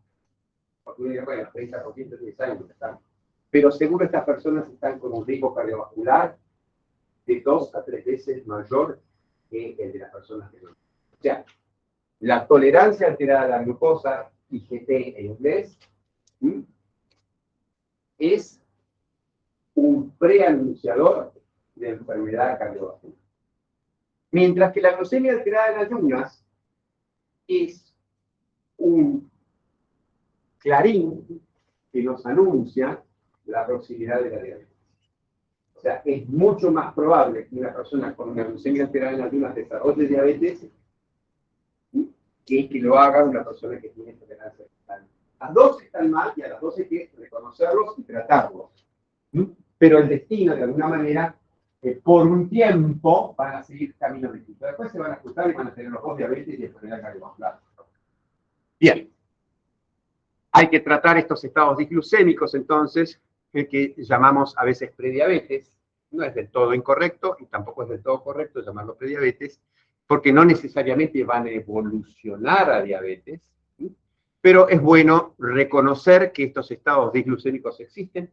[SPEAKER 1] porque bueno, 30% en 10 años están, pero seguro estas personas están con un riesgo cardiovascular de 2 a 3 veces mayor que el de las personas que no. O sea, la tolerancia alterada a la glucosa, IGT en inglés, es un preanunciador de enfermedad cardiovascular. Mientras que la glucemia alterada en ayunas es un clarín que nos anuncia la proximidad de la diabetes. O sea, es mucho más probable que una persona con una glucemia alterada en ayunas desarrolle diabetes que lo haga una persona que tiene tolerancia alterada. Las dos están mal y a las dos hay que reconocerlos y tratarlos. Pero el destino, de alguna manera, por un tiempo van a seguir caminos distintos. Después se van a ajustar y van a tener los dos diabetes y enfermedad cardiovascular. Bien. Hay que tratar estos estados disglucémicos, entonces, que llamamos a veces prediabetes, No es del todo incorrecto y tampoco es del todo correcto llamarlo prediabetes, porque no necesariamente van a evolucionar a diabetes, ¿sí? Pero es bueno reconocer que estos estados disglucémicos existen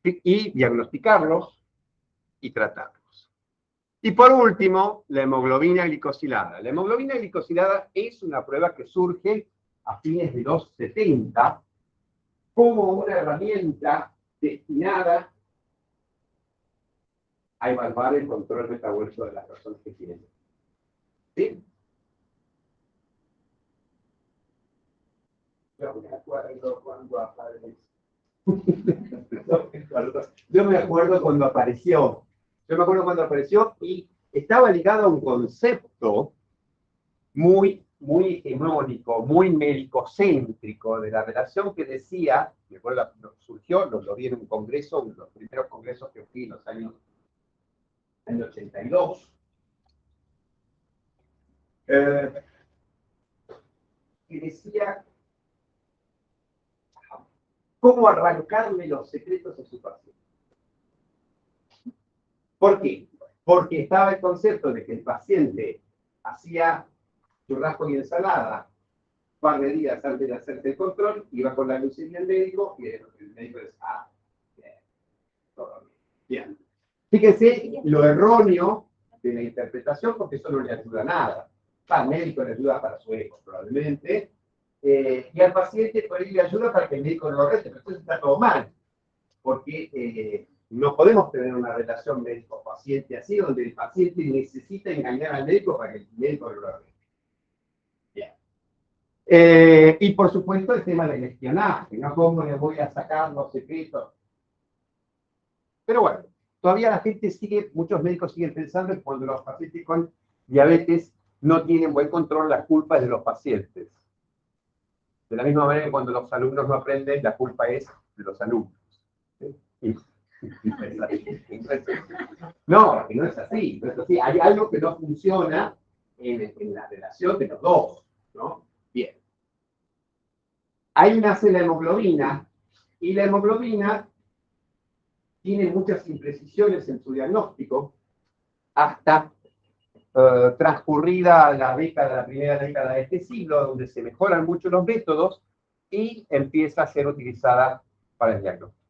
[SPEAKER 1] y diagnosticarlos y tratarlos. Y por último, la hemoglobina glicosilada. La hemoglobina glicosilada es una prueba que surge a fines de los 70 como una herramienta destinada a evaluar el control metabólico de las personas que tienen. ¿Sí? Yo me acuerdo cuando apareció. Yo me acuerdo cuando apareció. Yo me acuerdo cuando apareció y estaba ligado a un concepto muy hegemónico, muy médico-céntrico de la relación que decía, me acuerdo, surgió, lo vi en un congreso, uno de los primeros congresos que fui en los años 82, que decía cómo arrancarle los secretos a su paciente. ¿Por qué? Porque estaba el concepto de que el paciente hacía churrasco y ensalada un par de días antes de hacerse el control, iba con la glucemia al médico y el médico decía, bien, todo bien. Fíjense lo erróneo de la interpretación, porque eso no le ayuda a nada. Al médico le ayuda para su ego, probablemente, y al paciente por ahí le ayuda para que el médico no lo rete, pero entonces está todo mal, porque no podemos tener una relación médico-paciente así, donde el paciente necesita engañar al médico para que el médico lo rete. Bien. Y por supuesto el tema del espionaje, ¿no? ¿Cómo le voy a sacar los secretos? Pero bueno, todavía la gente sigue, muchos médicos siguen pensando que cuando los pacientes con diabetes no tienen buen control, la culpa es de los pacientes. De la misma manera que cuando los alumnos no aprenden, la culpa es de los alumnos. ¿Sí? No, que no es así, no es así. Hay algo que no funciona en la relación de los dos, ¿no? Bien. Ahí nace la hemoglobina, y la hemoglobina tiene muchas imprecisiones en su diagnóstico, hasta transcurrida la primera década de este siglo, donde se mejoran mucho los métodos y empieza a ser utilizada para el diagnóstico.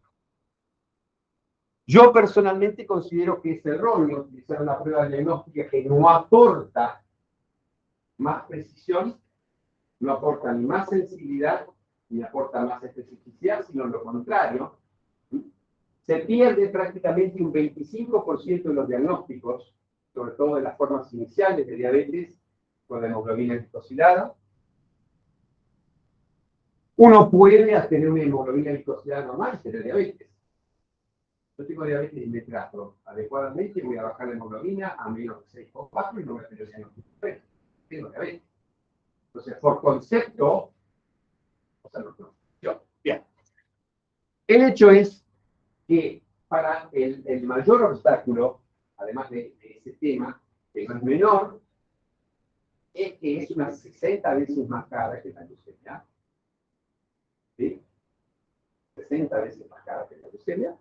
[SPEAKER 1] Yo personalmente considero que es erróneo utilizar una prueba diagnóstica que no aporta más precisión, no aporta ni más sensibilidad, ni aporta más especificidad, sino lo contrario. Se pierde prácticamente un 25% de los diagnósticos, sobre todo de las formas iniciales de diabetes, con la hemoglobina glicosilada. Uno puede tener una hemoglobina glicosilada normal y tener diabetes. Yo tengo diabetes y me trato adecuadamente, voy a bajar la hemoglobina a menos de 6,4 y no voy a tener diagnóstico. Tengo diabetes. Entonces, por concepto, o sea, no. Bien. El hecho es que para el mayor obstáculo, además de ese tema, que no es menor, es que es unas 60 veces más cara que la leucemia. ¿Sí? 60 veces más cara que la leucemia.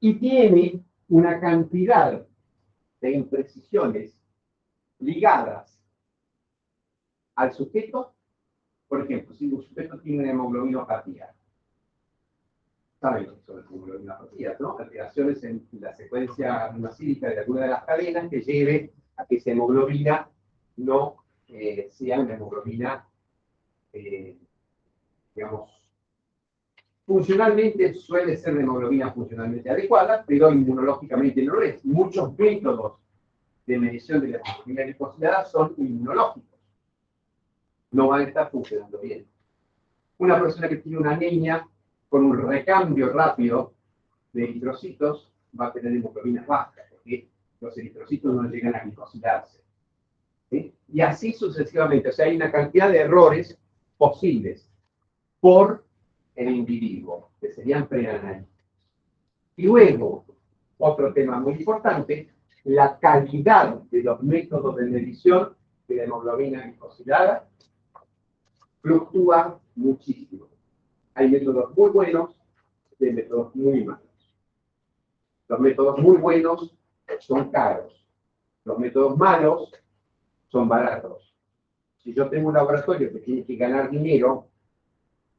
[SPEAKER 1] Y tiene una cantidad de imprecisiones ligadas al sujeto. Por ejemplo, si un sujeto tiene una hemoglobinopatía, saben lo que son las hemoglobinopatías, ¿no? Alteraciones en la secuencia aminoácidica de alguna de las cadenas que lleve a que esa hemoglobina no sea una hemoglobina, digamos, funcionalmente suele ser una hemoglobina funcionalmente adecuada, pero inmunológicamente no lo es. Muchos métodos de medición de la hemoglobina glicosilada son inmunológicos. No van a estar funcionando bien. Una persona que tiene una anemia con un recambio rápido de eritrocitos va a tener hemoglobinas bajas, porque los eritrocitos no llegan a glicosilarse. ¿Sí? Y así sucesivamente. O sea, hay una cantidad de errores posibles por el individuo, que serían preanalíticos. Y luego, otro tema muy importante, la calidad de los métodos de medición de la hemoglobina glicosilada fluctúa muchísimo. Hay métodos muy buenos y métodos muy malos. Los métodos muy buenos son caros. Los métodos malos son baratos. Si yo tengo un laboratorio que tiene que ganar dinero,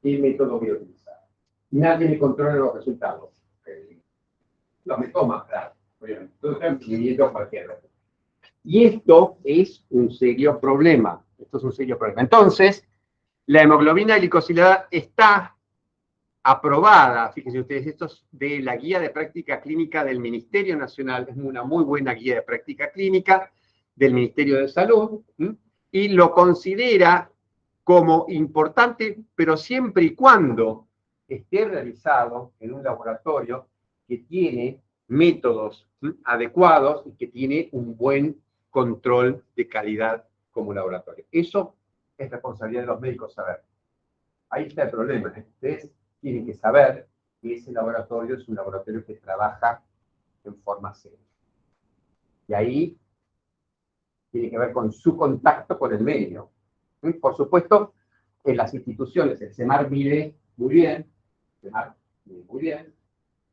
[SPEAKER 1] ¿qué método voy a utilizar? Nadie me controla los resultados. Los métodos más baratos, obviamente. Entonces están pidiendo cualquier método. Y esto es un serio problema. Esto es un serio problema. Entonces, la hemoglobina glicosilada está aprobada, fíjense ustedes, esto es de la guía de práctica clínica del Ministerio Nacional, es una muy buena guía de práctica clínica del Ministerio de Salud, y lo considera como importante, pero siempre y cuando esté realizado en un laboratorio que tiene métodos adecuados y que tiene un buen control de calidad como laboratorio. Eso es responsabilidad de los médicos saber. Ahí está el problema. Ustedes tienen que saber que ese laboratorio es un laboratorio que trabaja en forma seria. Y ahí tiene que ver con su contacto con el medio. Por supuesto, en las instituciones, el CEMAR mide muy bien, CEMAR mide muy bien,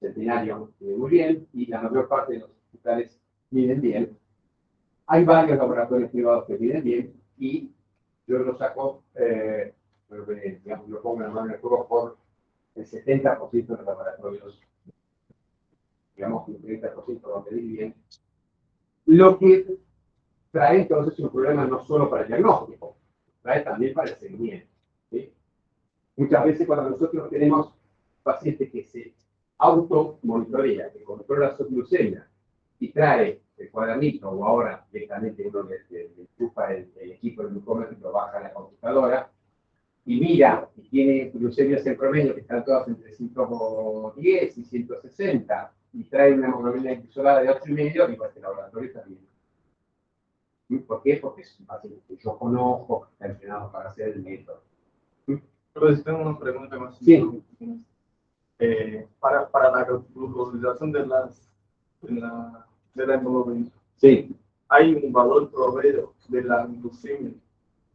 [SPEAKER 1] Centenario mide muy bien, y la mayor parte de los hospitales miden bien. Hay varios laboratorios privados que miden bien, y yo lo saco, digamos, lo pongo en la mano del juego por el 70% de los laboratorios, digamos, el 30% van a medir bien. Lo que trae entonces un problema no solo para el diagnóstico, trae también para el seguimiento. ¿Sí? Muchas veces cuando nosotros tenemos pacientes que se automonitorea, que controla su glucemia y trae el cuadernito, o ahora directamente uno le enchufa el equipo de glucómetro y lo baja a la computadora, y mira, y tiene glucemias en promedio que están todas entre 110 y 160, y trae una hemoglobina glicosilada de 8,5, digo, este laboratorio está bien. ¿Por qué? Porque es un paciente que yo conozco, que está entrenado para hacer el método.
[SPEAKER 4] Entonces tengo una pregunta más.
[SPEAKER 1] Sí.
[SPEAKER 4] Para la glucosilación de la hemoglobina,
[SPEAKER 1] Sí.
[SPEAKER 4] ¿hay un valor promedio de la glucemia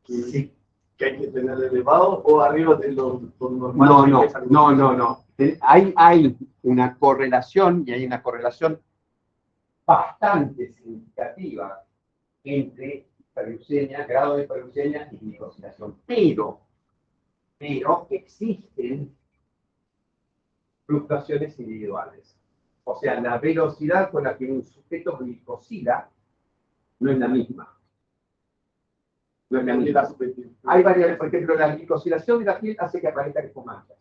[SPEAKER 1] Sí.
[SPEAKER 4] que hay que tener elevado o arriba de lo normal?
[SPEAKER 1] No. Hay una correlación, y hay una correlación bastante significativa entre hiperglucemia, grado de hiperglucemia y glicosilación. Pero existen fluctuaciones individuales. O sea, la velocidad con la que un sujeto glicosila no es la misma. No es la misma. Hay variables, por ejemplo, la glicosilación de la piel hace que aparezcan estas manchas.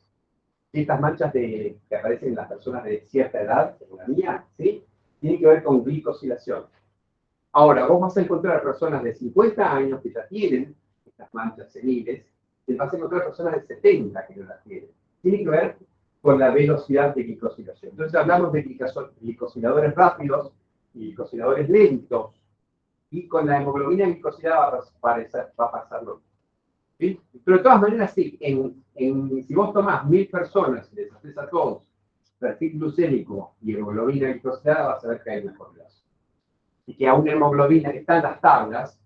[SPEAKER 1] Estas manchas que aparecen en las personas de cierta edad, como la mía, ¿sí? Tienen que ver con glicosilación. Ahora, vos vas a encontrar personas de 50 años que ya tienen estas manchas seniles, y vas a encontrar personas de 70 que no las tienen. Tiene que ver con la velocidad de glicosilación. Entonces hablamos de glicosiladores rápidos y glicosiladores lentos, y con la hemoglobina glicosilada va a pasar lo mismo. ¿Sí? Pero de todas maneras, sí, si vos tomás 1000 personas y les haces a todos perfil glucémico y hemoglobina glicosilada, vas a ver que hay una correlación. Y que a una hemoglobina que está en las tablas,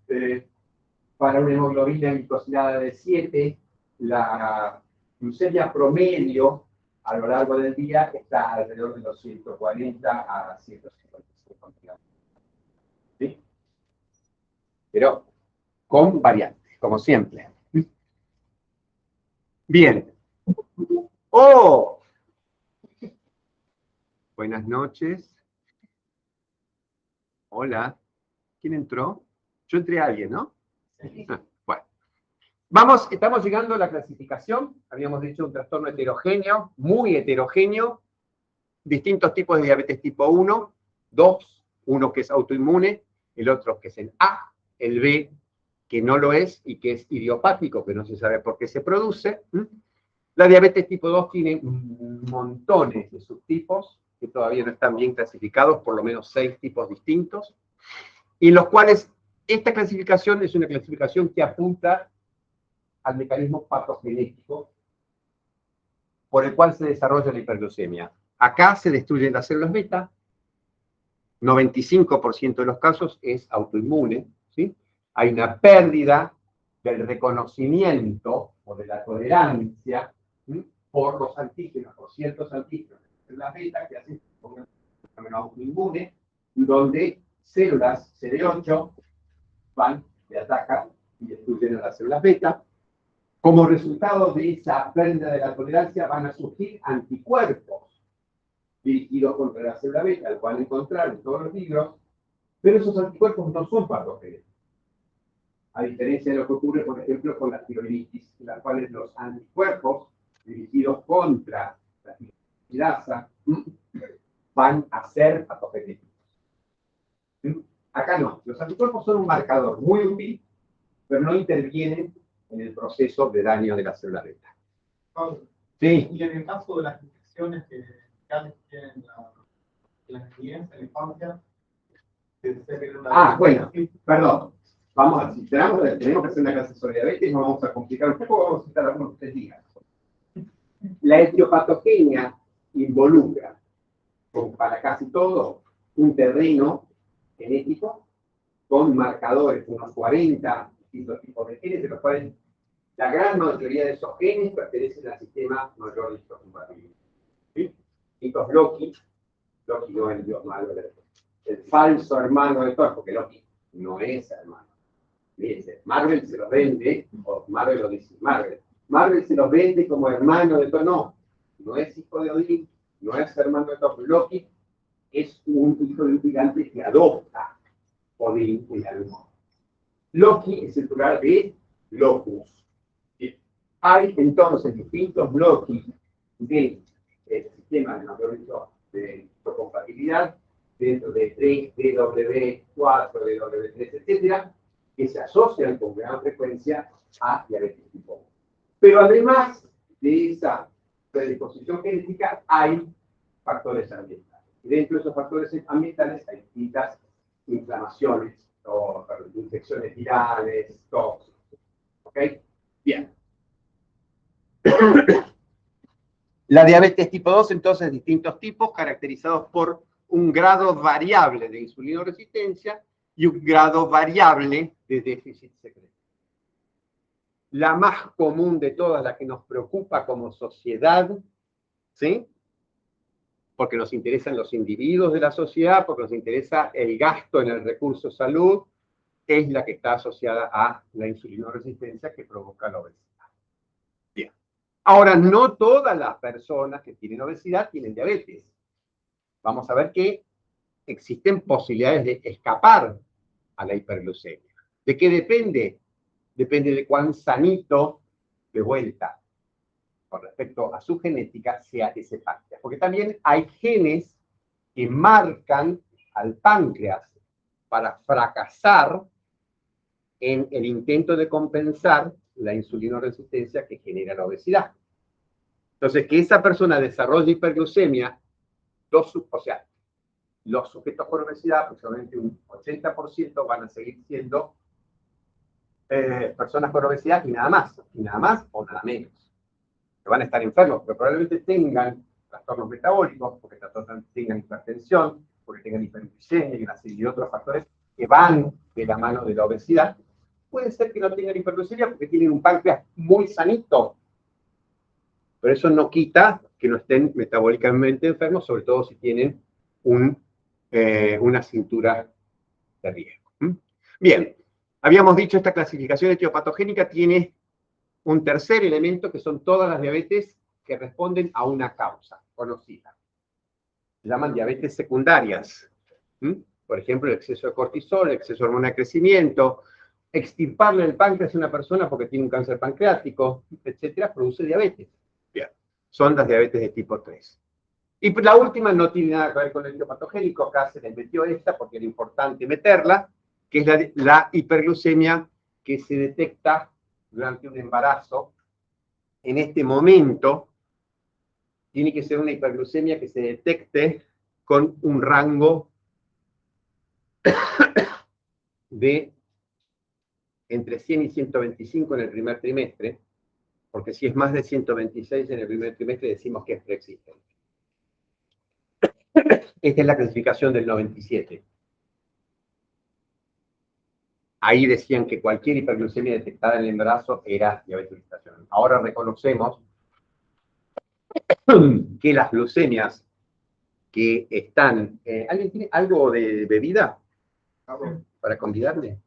[SPEAKER 1] para una hemoglobina glicosilada de 7, la glucemia promedio a lo largo del día está alrededor de los 140 a 155. ¿Sí? Pero con variantes, como siempre. Bien. ¡Oh! Buenas noches. Hola. ¿Quién entró? Yo entré a alguien, ¿no? Bueno. Estamos llegando a la clasificación. Habíamos dicho un trastorno heterogéneo, muy heterogéneo. Distintos tipos de diabetes tipo 1, 2, uno que es autoinmune, el otro que es el A, el B, que no lo es y que es idiopático, que no se sabe por qué se produce. La diabetes tipo 2 tiene montones de subtipos que todavía no están bien clasificados, por lo menos 6 tipos distintos, y en los cuales esta clasificación es una clasificación que apunta al mecanismo patogenético por el cual se desarrolla la hiperglucemia. Acá se destruyen las células beta, 95% de los casos es autoinmune, ¿sí? Hay una pérdida del reconocimiento o de la tolerancia, ¿sí? Por los antígenos, por ciertos antígenos, las células beta que hacen fenómeno autoinmune, donde células CD8 van, le atacan y destruyen a las células beta. Como resultado de esa pérdida de la tolerancia van a surgir anticuerpos dirigidos contra la célula beta, al cual encontrar en todos los libros, pero esos anticuerpos no son patogénicos. A diferencia de lo que ocurre, por ejemplo, con la tiroiditis, en las cuales los anticuerpos dirigidos contra la tiroidasa van a ser patogénicos. Acá no. Los anticuerpos son un marcador muy útil, pero no intervienen en el proceso de daño de la célula beta. Sí.
[SPEAKER 6] Y en el caso de las infecciones que tienen la niñez, en la infancia,
[SPEAKER 1] bueno, perdón. Vamos a, si tenemos que hacer una clase sobre diabetes, nos vamos a complicar un poco, vamos a citar algunos que ustedes digan. La etiopatogenia involucra, como para casi todo, un terreno genético con marcadores, unos 40 distintos tipos de genes, de los cuales la gran mayoría de esos genes pertenecen al sistema mayor de histocompatibilidad. ¿Sí? Entonces Loki no es el dios malo, el falso hermano de Thor, porque Loki no es hermano. Fíjense, Marvel se los vende, o Marvel lo dice, Marvel se los vende como hermano de Thor, no es hijo de Odín, no es hermano de Thor. Loki es un hijo de un gigante que adopta Odín y algo. Loki es el plural de Locus. Hay entonces distintos Loki del sistema de histocompatibilidad dentro de 3, DW, 4, DW3, etcétera, que se asocian con gran frecuencia a diabetes tipo 1. Pero además de esa predisposición genética, hay factores ambientales. Y dentro de esos factores ambientales hay distintas inflamaciones, o infecciones virales, tóxicos. ¿Ok? Bien. La diabetes tipo 2, entonces, distintos tipos, caracterizados por un grado variable de insulinoresistencia y un grado variable de déficit secreto. La más común de todas, la que nos preocupa como sociedad, ¿sí? Porque nos interesan los individuos de la sociedad, porque nos interesa el gasto en el recurso salud, es la que está asociada a la insulinoresistencia que provoca la obesidad. Bien. Ahora, no todas las personas que tienen obesidad tienen diabetes. Vamos a ver que existen posibilidades de escapar a la hiperglucemia. ¿De qué depende? Depende de cuán sanito, de vuelta, con respecto a su genética, sea ese páncreas. Porque también hay genes que marcan al páncreas para fracasar en el intento de compensar la insulinoresistencia que genera la obesidad. Entonces, que esa persona desarrolle hiperglucemia, o sea, los sujetos con obesidad, aproximadamente un 80% van a seguir siendo personas con obesidad y nada más o nada menos. Que van a estar enfermos, pero probablemente tengan trastornos metabólicos, porque tengan hipertensión, porque tengan hiperglucemia y una serie de otros factores que van de la mano de la obesidad. Puede ser que no tengan hiperglucemia porque tienen un páncreas muy sanito, pero eso no quita que no estén metabólicamente enfermos, sobre todo si tienen una cintura de riesgo. Bien, habíamos dicho esta clasificación etiopatogénica tiene un tercer elemento que son todas las diabetes que responden a una causa conocida. Se llaman diabetes secundarias. Por ejemplo, el exceso de cortisol, el exceso de hormona de crecimiento, extirparle el páncreas a una persona porque tiene un cáncer pancreático, etcétera, produce diabetes. Bien, son las diabetes de tipo 3. Y la última no tiene nada que ver con el etiopatogénico, acá se les metió esta porque era importante meterla, que es la hiperglucemia que se detecta durante un embarazo. En este momento, tiene que ser una hiperglucemia que se detecte con un rango de entre 100 y 125 en el primer trimestre, porque si es más de 126 en el primer trimestre decimos que es preexistente. Esta es la clasificación del 97. Ahí decían que cualquier hiperglucemia detectada en el embarazo era diabetes gestacional. Ahora reconocemos que las glucemias que están... ¿alguien tiene algo de bebida para convidarle?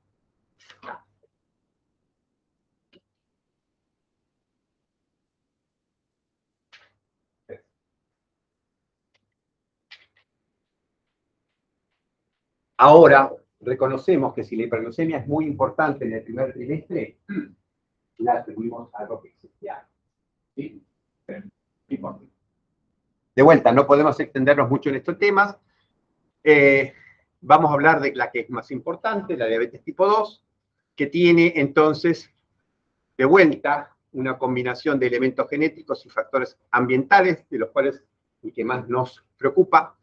[SPEAKER 1] Ahora, reconocemos que si la hiperglucemia es muy importante en el primer trimestre, la atribuimos a algo que existía. ¿Sí? De vuelta, no podemos extendernos mucho en estos temas. Vamos a hablar de la que es más importante, la diabetes tipo 2, que tiene entonces, de vuelta, una combinación de elementos genéticos y factores ambientales, de los cuales el que más nos preocupa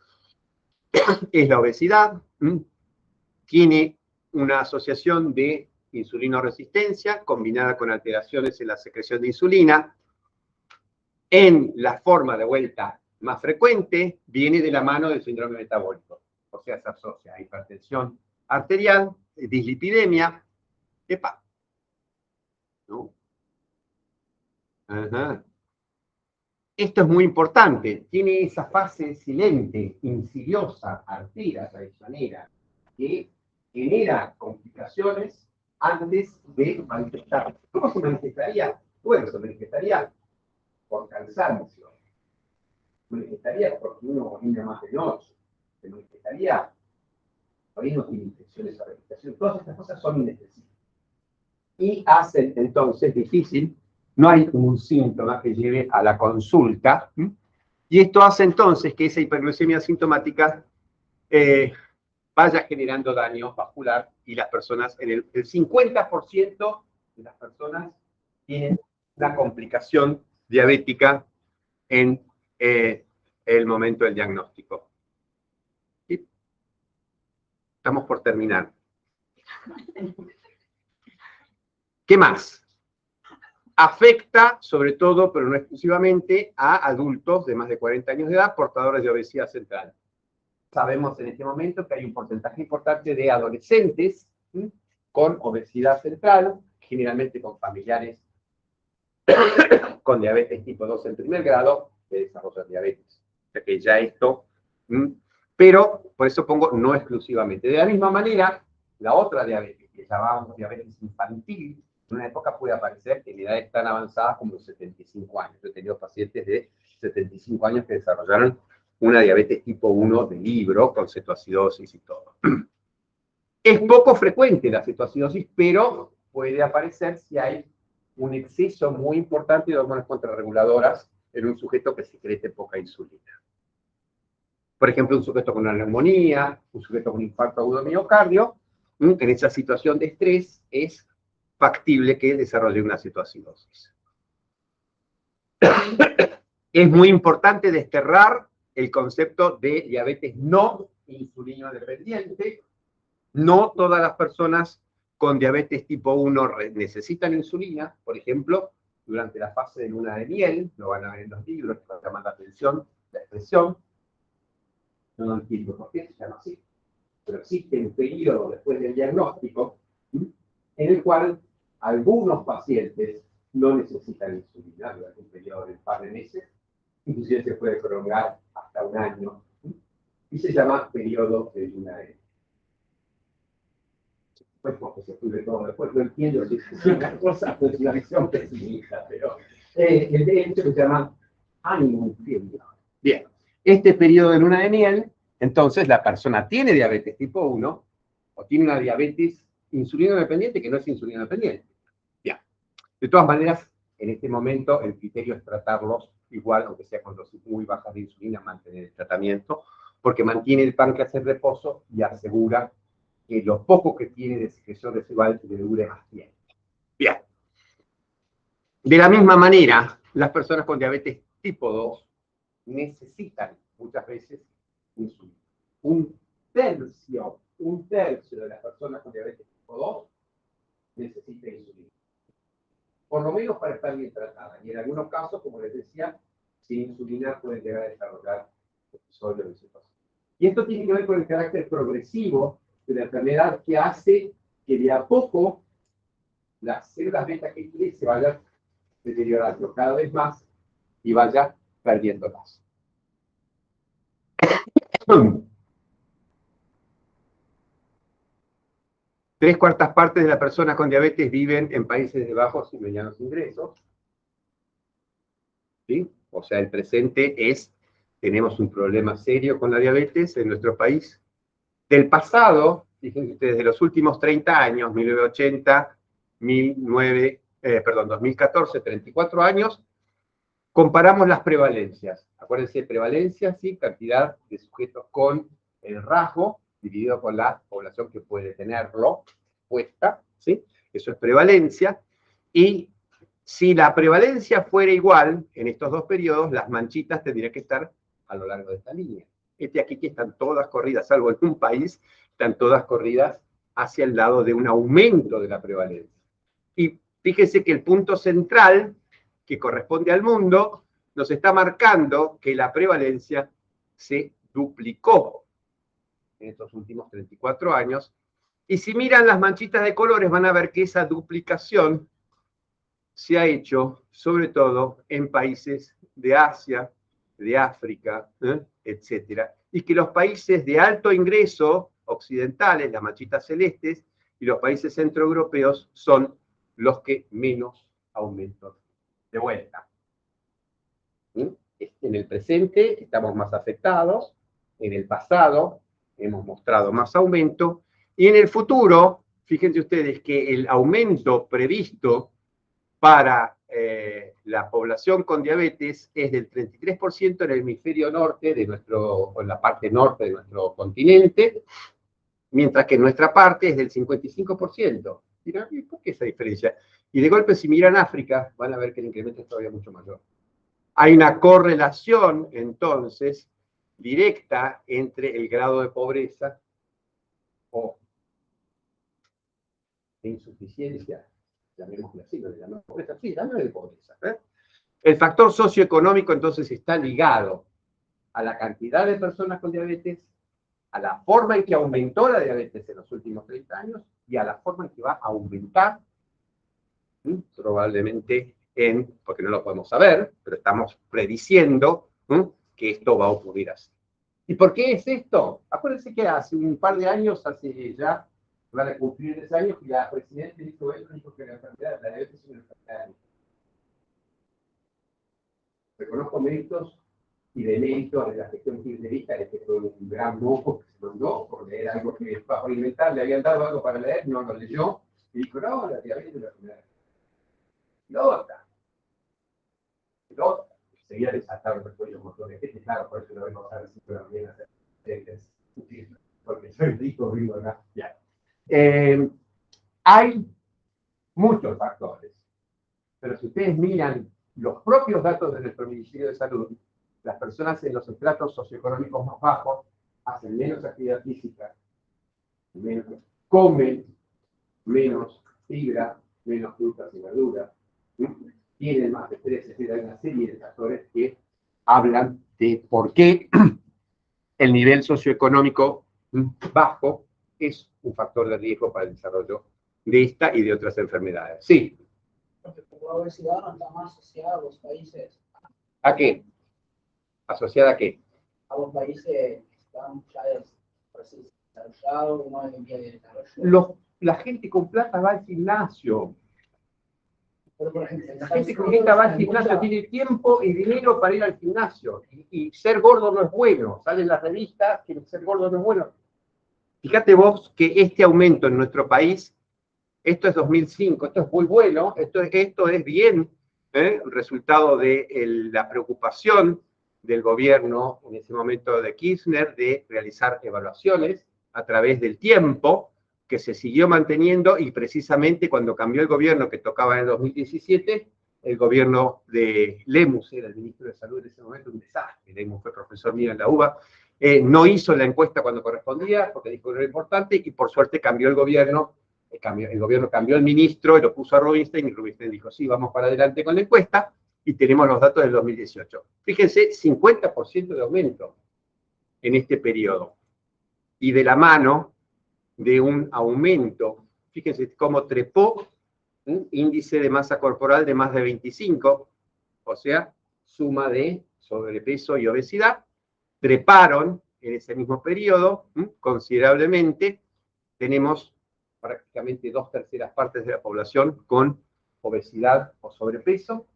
[SPEAKER 1] es la obesidad. Tiene una asociación de insulinoresistencia combinada con alteraciones en la secreción de insulina. En la forma de vuelta más frecuente, viene de la mano del síndrome metabólico. O sea, se asocia a hipertensión arterial, dislipidemia, EPA. ¿No? Ajá. Esto es muy importante. Tiene esa fase silente, insidiosa, artera, traicionera, que genera complicaciones antes de manifestar. ¿Cómo se manifestaría? Bueno, se manifestaría por cansancio. Se manifestaría porque uno orina más de noche. Se manifestaría por ahí no tiene infecciones a respiración. Todas estas cosas son inespecíficas. Y hacen entonces difícil, no hay un síntoma que lleve a la consulta, y esto hace entonces que esa hiperglucemia asintomática vaya generando daño vascular y las personas, el 50% de las personas tienen una complicación diabética en el momento del diagnóstico. ¿Sí? Estamos por terminar. ¿Qué más? Afecta, sobre todo, pero no exclusivamente, a adultos de más de 40 años de edad portadores de obesidad central. Sabemos en este momento que hay un porcentaje importante de adolescentes con obesidad central, generalmente con familiares con diabetes tipo 2 en primer grado, que desarrollan diabetes. O sea que ya esto, pero por eso pongo no exclusivamente. De la misma manera, la otra diabetes, que llamábamos diabetes infantil, en una época puede aparecer en edades tan avanzadas como los 75 años. Yo he tenido pacientes de 75 años que desarrollaron una diabetes tipo 1 de libro, con cetoacidosis y todo. Es poco frecuente la cetoacidosis, pero puede aparecer si hay un exceso muy importante de hormonas contrarreguladoras en un sujeto que secrete poca insulina. Por ejemplo, un sujeto con una neumonía, un sujeto con infarto agudo de miocardio, en esa situación de estrés es factible que desarrolle una cetoacidosis. Es muy importante desterrar el concepto de diabetes no insulino dependiente. No todas las personas con diabetes tipo 1 necesitan insulina. Por ejemplo, durante la fase de luna de miel, lo van a ver en los libros, que llaman la atención, la expresión. No entiendo por qué se llama así. Pero existe un periodo después del diagnóstico en el cual algunos pacientes no necesitan insulina durante un periodo de un par de meses. Inclusive se puede prolongar hasta un año. Y se llama periodo de luna de miel. Pues porque se estuve todo después, no entiendo si es una cosa o es una visión pesimista, pero el de hecho se llama honeymoon period. Bien, este periodo de luna de miel, entonces la persona tiene diabetes tipo 1 o tiene una diabetes insulino dependiente que no es insulino dependiente. Bien, de todas maneras, en este momento el criterio es tratarlos igual, aunque sea con dosis muy bajas de insulina, mantener el tratamiento, porque mantiene el páncreas en reposo y asegura que lo poco que tiene de secreción residual le dure más tiempo. Bien. De la misma manera, las personas con diabetes tipo 2 necesitan muchas veces insulina. Un tercio de las personas con diabetes tipo 2 necesita insulina. Por lo menos para estar bien tratada. Y en algunos casos, como les decía, sin insulina pueden llegar a desarrollar episodios de cetosis. Y esto tiene que ver con el carácter progresivo de la enfermedad que hace que de a poco las células beta que tiene se vayan deteriorando cada vez más y vaya perdiéndolas. 3/4 partes de las personas con diabetes viven en países de bajos y medianos ingresos. ¿Sí? O sea, el presente es, tenemos un problema serio con la diabetes en nuestro país. Del pasado, fíjense ustedes, de los últimos 30 años, 1980, 2014, 34 años, comparamos las prevalencias. Acuérdense, prevalencia, ¿sí? Cantidad de sujetos con el rasgo, dividido por la población que puede tenerlo, puesta, ¿sí? Eso es prevalencia. Y si la prevalencia fuera igual en estos dos periodos, las manchitas tendrían que estar a lo largo de esta línea. Aquí que están todas corridas, salvo en un país, están todas corridas hacia el lado de un aumento de la prevalencia. Y fíjense que el punto central, que corresponde al mundo, nos está marcando que la prevalencia se duplicó en estos últimos 34 años. Y si miran las manchitas de colores, van a ver que esa duplicación se ha hecho sobre todo en países de Asia, de África, etcétera, y que los países de alto ingreso occidentales, las manchitas celestes, y los países centroeuropeos son los que menos aumentan de vuelta. En el presente estamos más afectados, en el pasado hemos mostrado más aumento, y en el futuro, fíjense ustedes que el aumento previsto para la población con diabetes es del 33% en el hemisferio norte, en la parte norte de nuestro continente, mientras que en nuestra parte es del 55%. Dirán, ¿por qué esa diferencia? Y de golpe, si miran África, van a ver que el incremento es todavía mucho mayor. Hay una correlación, entonces, directa entre el grado de pobreza o de insuficiencia, llamémoslo así, no le llamamos pobreza, sí, llámale pobreza. El factor socioeconómico, entonces, está ligado a la cantidad de personas con diabetes, a la forma en que aumentó la diabetes en los últimos 30 años y a la forma en que va a aumentar, probablemente porque no lo podemos saber, pero estamos prediciendo que esto va a ocurrir así. ¿Y por qué es esto? Acuérdense que hace un par de años, hace ya, van a cumplir 10 años, y la presidenta dijo que la enfermedad, la diabetes es una enfermedad. Reconozco méritos y deméritos de la gestión kirchnerista, que fue un gran moco que se mandó por leer algo que para alimentar, le habían dado algo para leer, no lo leyó, y dijo, no, la diabetes es una enfermedad. Pilota, seguía desatado el cuello motor de gente, claro, por eso lo vemos a las 5 de la mañana, porque soy rico, vivo acá. Ya. Hay muchos factores, pero si ustedes miran los propios datos de nuestro Ministerio de Salud, las personas en los estratos socioeconómicos más bajos hacen menos actividad física, comen menos fibra, menos frutas y verduras, tienen más estrés, es decir, hay una serie de factores que hablan de por qué el nivel socioeconómico bajo es un factor de riesgo para el desarrollo de esta y de otras enfermedades. Sí.
[SPEAKER 5] Porque la obesidad no está más asociada a los países.
[SPEAKER 1] ¿A qué? ¿Asociada a qué?
[SPEAKER 5] A los países que están ya desarrollados, no en vía de desarrollo.
[SPEAKER 1] La gente con plata va al gimnasio.
[SPEAKER 5] Pero, por ejemplo,
[SPEAKER 1] La gente con plata va al gimnasio, tiene tiempo y dinero para ir al gimnasio. Y ser gordo no es bueno. Sale en las revistas que ser gordo no es bueno. Fíjate vos que este aumento en nuestro país, esto es 2005, esto es muy bueno, esto es bien, resultado de la preocupación del gobierno en ese momento de Kirchner de realizar evaluaciones a través del tiempo, que se siguió manteniendo, y precisamente cuando cambió el gobierno que tocaba en el 2017, el gobierno de Lemus, era el ministro de Salud en ese momento, un desastre, Lemus fue profesor mío en la UBA, no hizo la encuesta cuando correspondía, porque dijo que era importante, y por suerte cambió el gobierno, el gobierno cambió el ministro, y lo puso a Rubinstein, y Rubinstein dijo, sí, vamos para adelante con la encuesta, y tenemos los datos del 2018. Fíjense, 50% de aumento en este periodo, y de la mano de un aumento, fíjense cómo trepó un índice de masa corporal de más de 25, o sea, suma de sobrepeso y obesidad, treparon en ese mismo periodo, considerablemente, tenemos prácticamente 2/3 partes de la población con obesidad o sobrepeso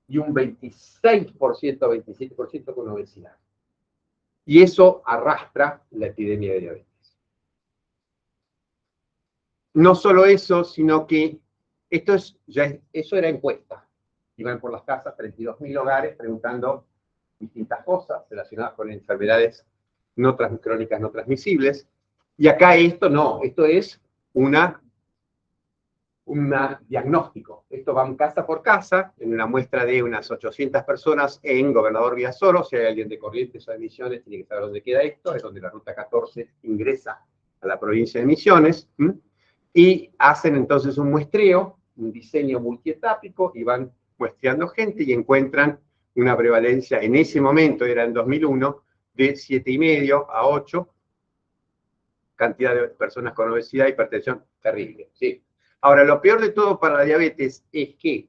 [SPEAKER 1] y un 26%, 27% con obesidad. Y eso arrastra la epidemia de diabetes. No solo eso, sino que eso era encuesta. Iban por las casas, 32.000 hogares, preguntando distintas cosas relacionadas con enfermedades crónicas no transmisibles. Y acá esto no, esto es un diagnóstico. Esto va casa por casa, en una muestra de unas 800 personas en Gobernador Villasoro. Si hay alguien de Corrientes o de Misiones, tiene que saber dónde queda esto. Es donde la Ruta 14 ingresa a la provincia de Misiones. Y hacen entonces un muestreo, un diseño multietápico, y van muestreando gente y encuentran una prevalencia, en ese momento, era en 2001, de 7,5 a 8, cantidad de personas con obesidad y hipertensión terrible. ¿Sí? Ahora, lo peor de todo para la diabetes es que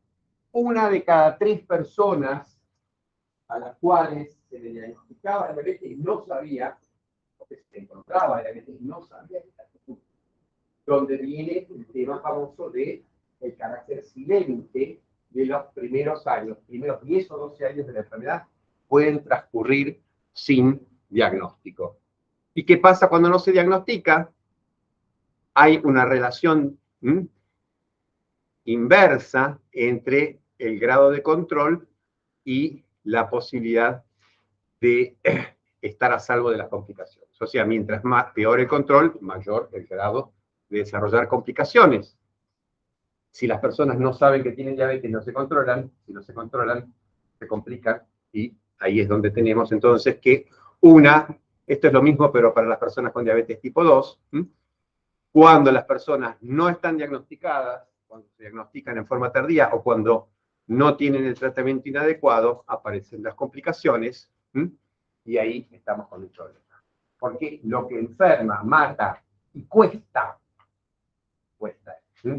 [SPEAKER 1] 1 de cada 3 personas a las cuales se le diagnosticaba diabetes no sabía, porque se encontraba diabetes no sabía, donde viene el tema famoso de el carácter silente de los primeros años, primeros 10 o 12 años de la enfermedad, pueden transcurrir sin diagnóstico. ¿Y qué pasa cuando no se diagnostica? Hay una relación inversa entre el grado de control y la posibilidad de estar a salvo de las complicaciones. O sea, mientras peor el control, mayor el grado de desarrollar complicaciones. Si las personas no saben que tienen diabetes y no se controlan, si no se controlan, se complican, y ahí es donde tenemos entonces que esto es lo mismo pero para las personas con diabetes tipo 2, cuando las personas no están diagnosticadas, cuando se diagnostican en forma tardía o cuando no tienen el tratamiento inadecuado, aparecen las complicaciones, y ahí estamos con el problema. Porque lo que enferma, mata y cuesta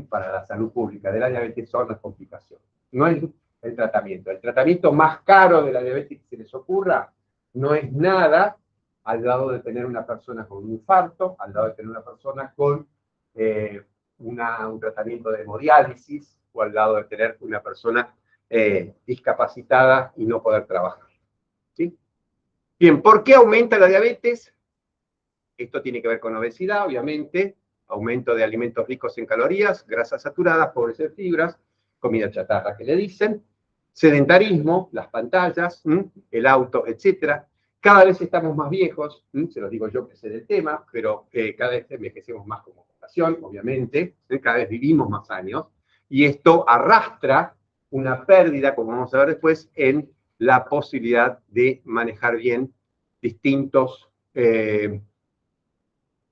[SPEAKER 1] para la salud pública de la diabetes son las complicaciones. No es el tratamiento. El tratamiento más caro de la diabetes que se les ocurra no es nada al lado de tener una persona con un infarto, al lado de tener una persona con un tratamiento de hemodiálisis, o al lado de tener una persona discapacitada y no poder trabajar. ¿Sí? Bien, ¿por qué aumenta la diabetes? Esto tiene que ver con obesidad, obviamente, aumento de alimentos ricos en calorías, grasas saturadas, pobres en fibras, comida chatarra que le dicen, sedentarismo, las pantallas, el auto, etc. Cada vez estamos más viejos, se los digo yo que sé del tema, pero cada vez envejecemos más como población, obviamente, cada vez vivimos más años, y esto arrastra una pérdida, como vamos a ver después, en la posibilidad de manejar bien distintos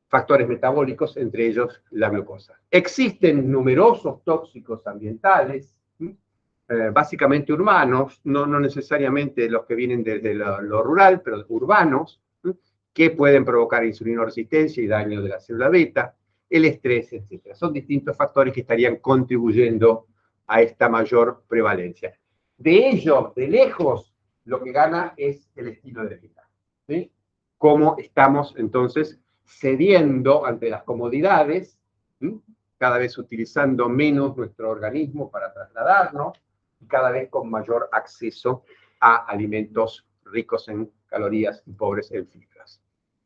[SPEAKER 1] factores metabólicos, entre ellos la glucosa. Existen numerosos tóxicos ambientales, básicamente urbanos, no necesariamente los que vienen desde lo rural, pero urbanos, que pueden provocar insulinoresistencia y daño de la célula beta, el estrés, etc. Son distintos factores que estarían contribuyendo a esta mayor prevalencia. De ellos, de lejos, lo que gana es el estilo de vida. ¿Sí? Cómo estamos, entonces, cediendo ante las comodidades, cada vez utilizando menos nuestro organismo para trasladarnos, y cada vez con mayor acceso a alimentos ricos en calorías y pobres en fibras.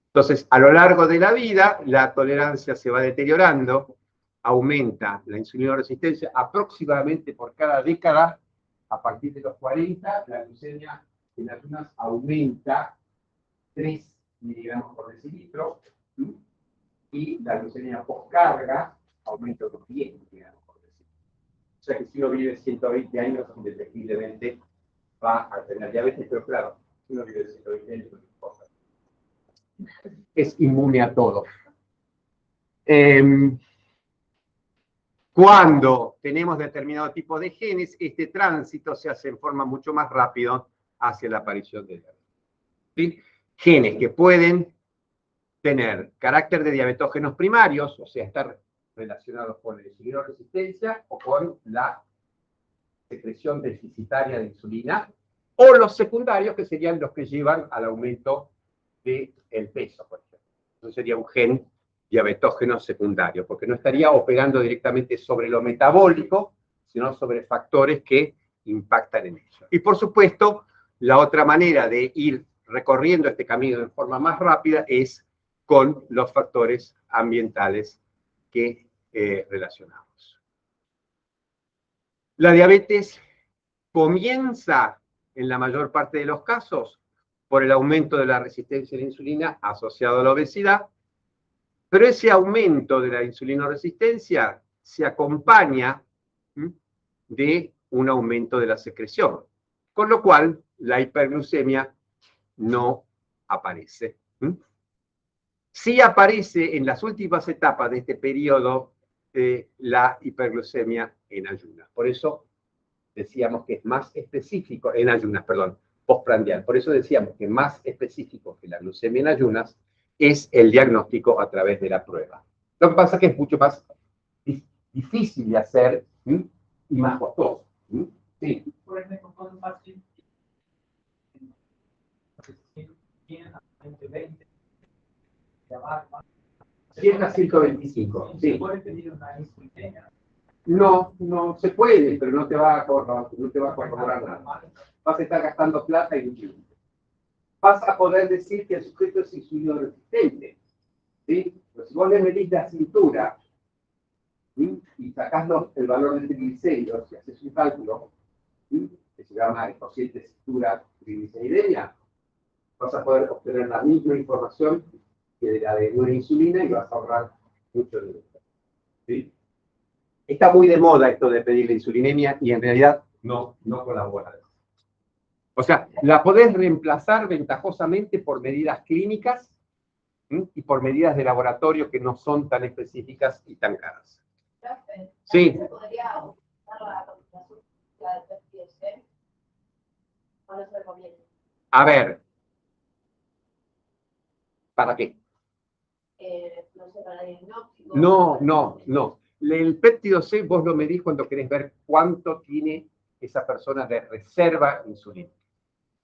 [SPEAKER 1] Entonces, a lo largo de la vida, la tolerancia se va deteriorando, aumenta la insulinoresistencia aproximadamente por cada década. A partir de los 40, la glucemia en ayunas aumenta 3 miligramos por decilitro, y la glucemia postcarga aumenta unos 10 miligramos por decilitro. O sea que si uno vive 120 años, indefectiblemente va a tener diabetes, pero claro, si uno vive 120 años, es inmune a todo. Cuando tenemos determinado tipo de genes, este tránsito se hace en forma mucho más rápido hacia la aparición de diabetes. ¿Sí? Genes que pueden tener carácter de diabetógenos primarios, o sea, estar relacionados con la insulinoresistencia o con la secreción deficitaria de insulina, o los secundarios, que serían los que llevan al aumento del peso, por ejemplo. Entonces sería un gen diabetógeno secundario, porque no estaría operando directamente sobre lo metabólico, sino sobre factores que impactan en ello. Y por supuesto, la otra manera de ir recorriendo este camino de forma más rápida es con los factores ambientales que relacionamos. La diabetes comienza, en la mayor parte de los casos, por el aumento de la resistencia a la insulina asociado a la obesidad, pero ese aumento de la insulinoresistencia se acompaña de un aumento de la secreción, con lo cual la hiperglucemia no aparece. Sí aparece en las últimas etapas de este periodo la hiperglucemia en ayunas. Por eso decíamos que es más específico, en ayunas, perdón, postprandial. Por eso decíamos que más específico que la glucemia en ayunas es el diagnóstico a través de la prueba. Lo que pasa es que es mucho más difícil de hacer y más costoso. Sí.
[SPEAKER 6] Por ejemplo, con un paciente tiene 120,
[SPEAKER 1] 100 a 125, sí.
[SPEAKER 6] ¿Se puede pedir una insulina?
[SPEAKER 1] No, no se puede, pero no te va a corroborar nada. Vas a estar gastando plata y mucho. Vas a poder decir que el sujeto es insulinoresistente, ¿sí? Pero si vos le medís la cintura, ¿sí? Y sacás el valor de triglicéridos y haces un cálculo, ¿sí? Que se llama el cociente de cintura triglicérica, vas a poder obtener la misma información que de la de una insulina y vas a ahorrar mucho dinero. ¿Sí? Está muy de moda esto de pedir la insulinemia y en realidad no colabora. O sea, la podés reemplazar ventajosamente por medidas clínicas y por medidas de laboratorio que no son tan específicas y tan caras. Sí.
[SPEAKER 3] ¿Se podría usar la del PET-CSF? ¿O no se recomienda?
[SPEAKER 1] A ver. ¿Para qué?
[SPEAKER 3] No sé, para diagnóstico.
[SPEAKER 1] No. El péptido C vos lo medís cuando querés ver cuánto tiene esa persona de reserva insulínica.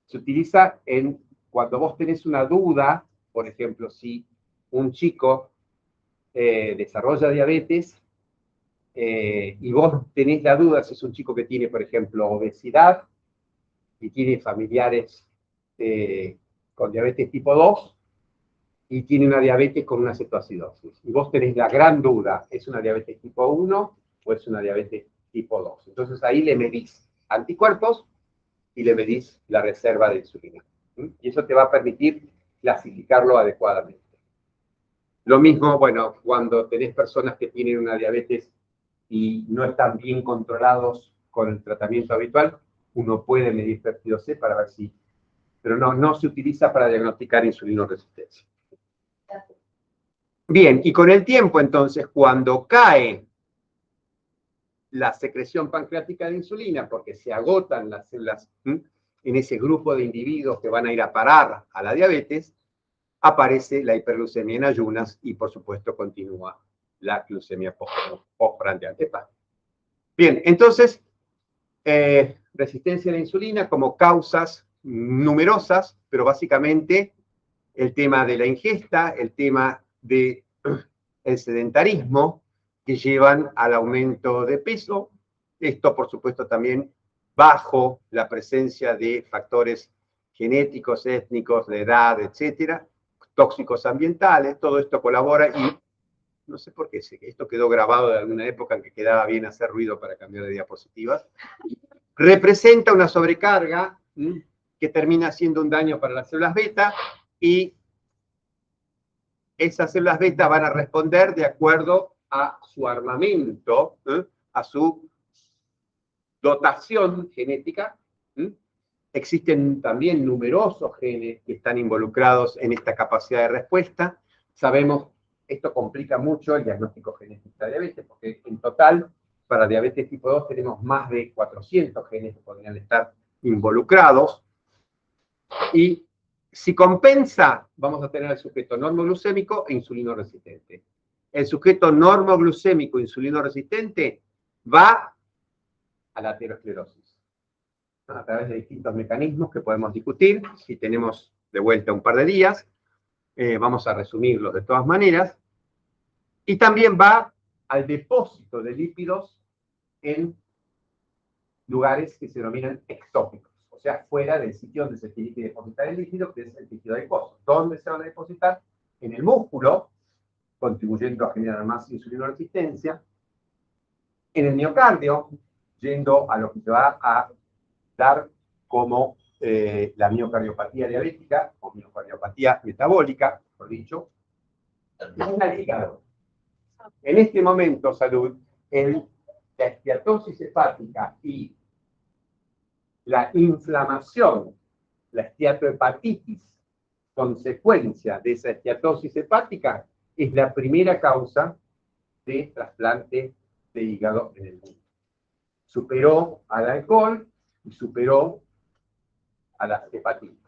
[SPEAKER 1] Se utiliza cuando vos tenés una duda, por ejemplo, si un chico desarrolla diabetes y vos tenés la duda si es un chico que tiene, por ejemplo, obesidad y tiene familiares con diabetes tipo 2 y tiene una diabetes con una cetoacidosis. Y vos tenés la gran duda, ¿es una diabetes tipo 1 o es una diabetes tipo 2? Entonces ahí le medís anticuerpos y le medís la reserva de insulina. Y eso te va a permitir clasificarlo adecuadamente. Lo mismo, bueno, cuando tenés personas que tienen una diabetes y no están bien controlados con el tratamiento habitual, uno puede medir péptido C para ver si... Pero no se utiliza para diagnosticar insulinoresistencia. Bien, y con el tiempo, entonces, cuando cae la secreción pancreática de insulina, porque se agotan las células en ese grupo de individuos que van a ir a parar a la diabetes, aparece la hiperglucemia en ayunas y, por supuesto, continúa la glucemia postprandial. Bien, entonces, resistencia a la insulina como causas numerosas, pero básicamente el tema de la ingesta, el tema del sedentarismo, que llevan al aumento de peso. Esto, por supuesto, también bajo la presencia de factores genéticos, étnicos, de edad, etcétera, tóxicos ambientales, todo esto colabora y no sé por qué, esto quedó grabado de alguna época en que quedaba bien hacer ruido para cambiar de diapositivas, representa una sobrecarga que termina siendo un daño para las células beta y esas células beta van a responder de acuerdo a su armamento, a su dotación genética. Existen también numerosos genes que están involucrados en esta capacidad de respuesta. Sabemos, esto complica mucho el diagnóstico genético de diabetes, porque en total, para diabetes tipo 2 tenemos más de 400 genes que podrían estar involucrados. Y si compensa, vamos a tener el sujeto normoglucémico e insulinoresistente. El sujeto normoglucémico e insulinoresistente va a la aterosclerosis, a través de distintos mecanismos que podemos discutir, si tenemos de vuelta un par de días, vamos a resumirlos de todas maneras, y también va al depósito de lípidos en lugares que se denominan ectópicos, o sea, fuera del sitio donde se tiene que depositar el líquido, que es el tejido adiposo. ¿Dónde se van a depositar? En el músculo, contribuyendo a generar más insulinoresistencia, en el miocardio, yendo a lo que se va a dar como la miocardiopatía diabética o miocardiopatía metabólica, por dicho, en el hígado. En este momento, salud, la esteatosis hepática y la inflamación, la esteatohepatitis, consecuencia de esa esteatosis hepática, es la primera causa de trasplante de hígado en el mundo. Superó al alcohol y superó a las hepatitis.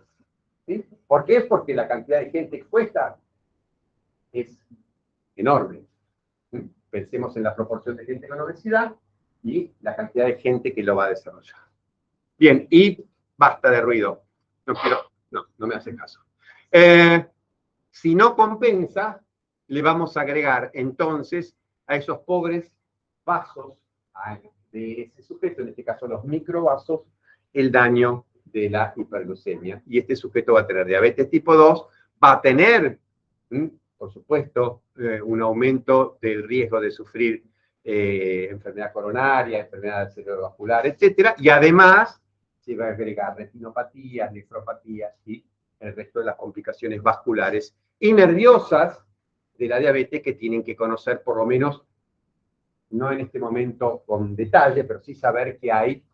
[SPEAKER 1] ¿Sí? ¿Por qué? Porque la cantidad de gente expuesta es enorme. ¿Sí? Pensemos en la proporción de gente con obesidad y la cantidad de gente que lo va a desarrollar. Bien, y basta de ruido. No me hace caso. Si no compensa, le vamos a agregar entonces a esos pobres vasos de ese sujeto, en este caso los microvasos, el daño de la hiperglucemia. Y este sujeto va a tener diabetes tipo 2, va a tener, por supuesto, un aumento del riesgo de sufrir enfermedad coronaria, enfermedad cerebrovascular, etc. Y además se va a agregar retinopatías, nefropatías y el resto de las complicaciones vasculares y nerviosas de la diabetes que tienen que conocer por lo menos, no en este momento con detalle, pero sí saber que hay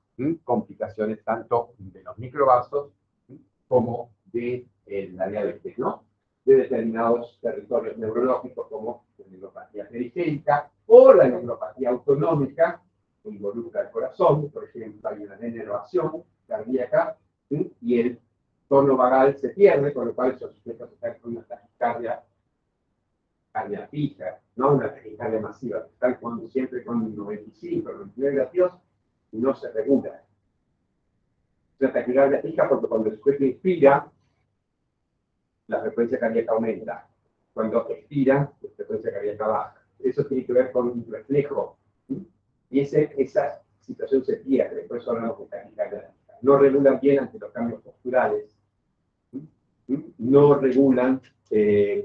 [SPEAKER 1] complicaciones tanto de los microvasos como de la diabetes, ¿no? De determinados territorios neurológicos como la neuropatía periférica o la neuropatía autonómica que involucra el corazón, por ejemplo, hay una denervación cardíaca y el tono vagal se pierde, con lo cual esos sujetos están con una taquicardia fija, no una taquicardia masiva, están siempre con 95, 99 latidos y no se regula. Una taquicardia fija porque cuando el sujeto inspira, la frecuencia cardíaca aumenta. Cuando expira, la frecuencia cardíaca baja. Eso tiene que ver con un reflejo. Y esa situación se pierde, por eso hablamos de taquicardia. No regulan bien ante los cambios posturales. No regulan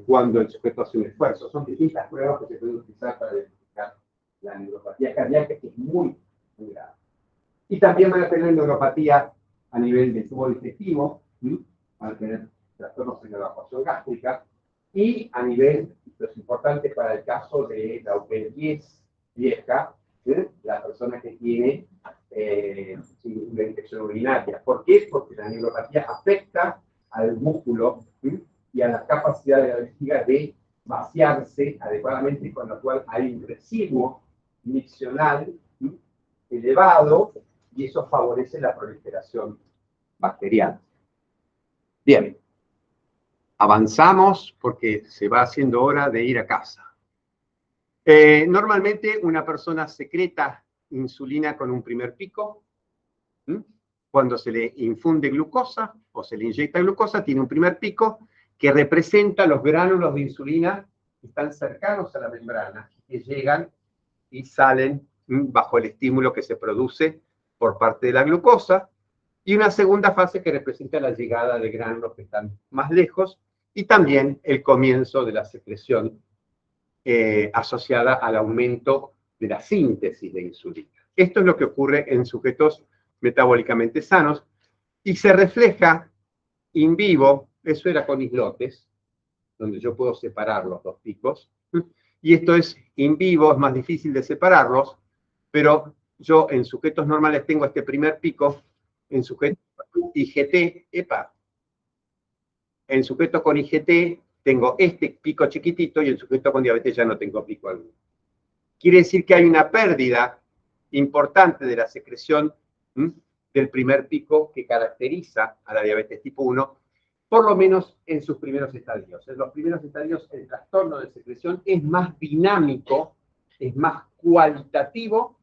[SPEAKER 1] cuando el sujeto hace un esfuerzo. Son distintas pruebas que se pueden utilizar para identificar la neuropatía cardíaca, que es muy grave. Y también van a tener neuropatía a nivel del tubo digestivo, van a tener trastornos en la evacuación gástrica, y a nivel, esto es importante para el caso de la UP10 vieja, la persona que tiene una infección urinaria. ¿Por qué? Porque la neuropatía afecta al músculo y a la capacidad de la vejiga de vaciarse adecuadamente, con lo cual hay un residuo miccional elevado y eso favorece la proliferación bacteriana. Bien, avanzamos porque se va haciendo hora de ir a casa. Normalmente una persona secreta insulina con un primer pico. Cuando se le infunde glucosa o se le inyecta glucosa, tiene un primer pico que representa los gránulos de insulina que están cercanos a la membrana, que llegan y salen bajo el estímulo que se produce por parte de la glucosa, y una segunda fase que representa la llegada de gránulos que están más lejos, y también el comienzo de la secreción asociada al aumento de la síntesis de insulina. Esto es lo que ocurre en sujetos metabólicamente sanos, y se refleja in vivo, eso era con islotes, donde yo puedo separar los dos picos, y esto es in vivo, es más difícil de separarlos, pero yo en sujetos normales tengo este primer pico, en sujetos con IgT, en sujetos con IgT tengo este pico chiquitito y en sujetos con diabetes ya no tengo pico alguno. Quiere decir que hay una pérdida importante de la secreción del primer pico que caracteriza a la diabetes tipo 1, por lo menos en sus primeros estadios. En los primeros estadios el trastorno de secreción es más dinámico, es más cualitativo,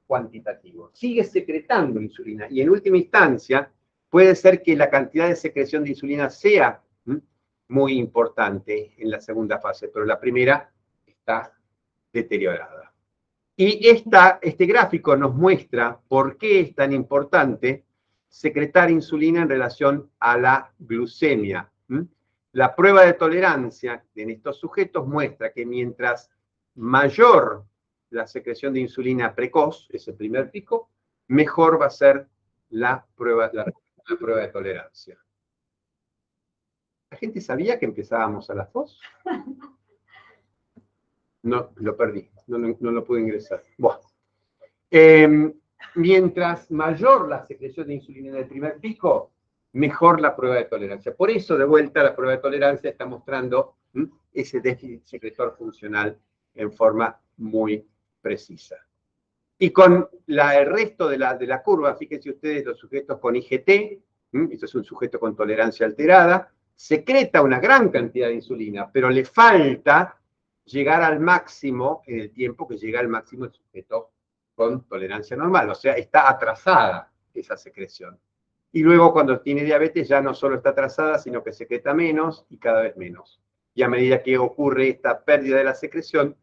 [SPEAKER 1] cuantitativo. Sigue secretando insulina y en última instancia puede ser que la cantidad de secreción de insulina sea muy importante en la segunda fase, pero la primera está deteriorada. Y este gráfico nos muestra por qué es tan importante secretar insulina en relación a la glucemia. La prueba de tolerancia en estos sujetos muestra que mientras mayor la secreción de insulina precoz, ese primer pico, mejor va a ser la prueba de tolerancia. ¿La gente sabía que empezábamos a las 2? No, lo perdí, no lo pude ingresar. Bueno. Mientras mayor la secreción de insulina en el primer pico, mejor la prueba de tolerancia. Por eso, de vuelta, la prueba de tolerancia está mostrando ese déficit secretor funcional en forma muy precisa. Y con el resto de la curva, fíjense ustedes, los sujetos con IgT, esto es un sujeto con tolerancia alterada, secreta una gran cantidad de insulina, pero le falta llegar al máximo en el tiempo que llega al máximo el sujeto con tolerancia normal, o sea, está atrasada esa secreción. Y luego cuando tiene diabetes ya no solo está atrasada, sino que secreta menos y cada vez menos. Y a medida que ocurre esta pérdida de la secreción,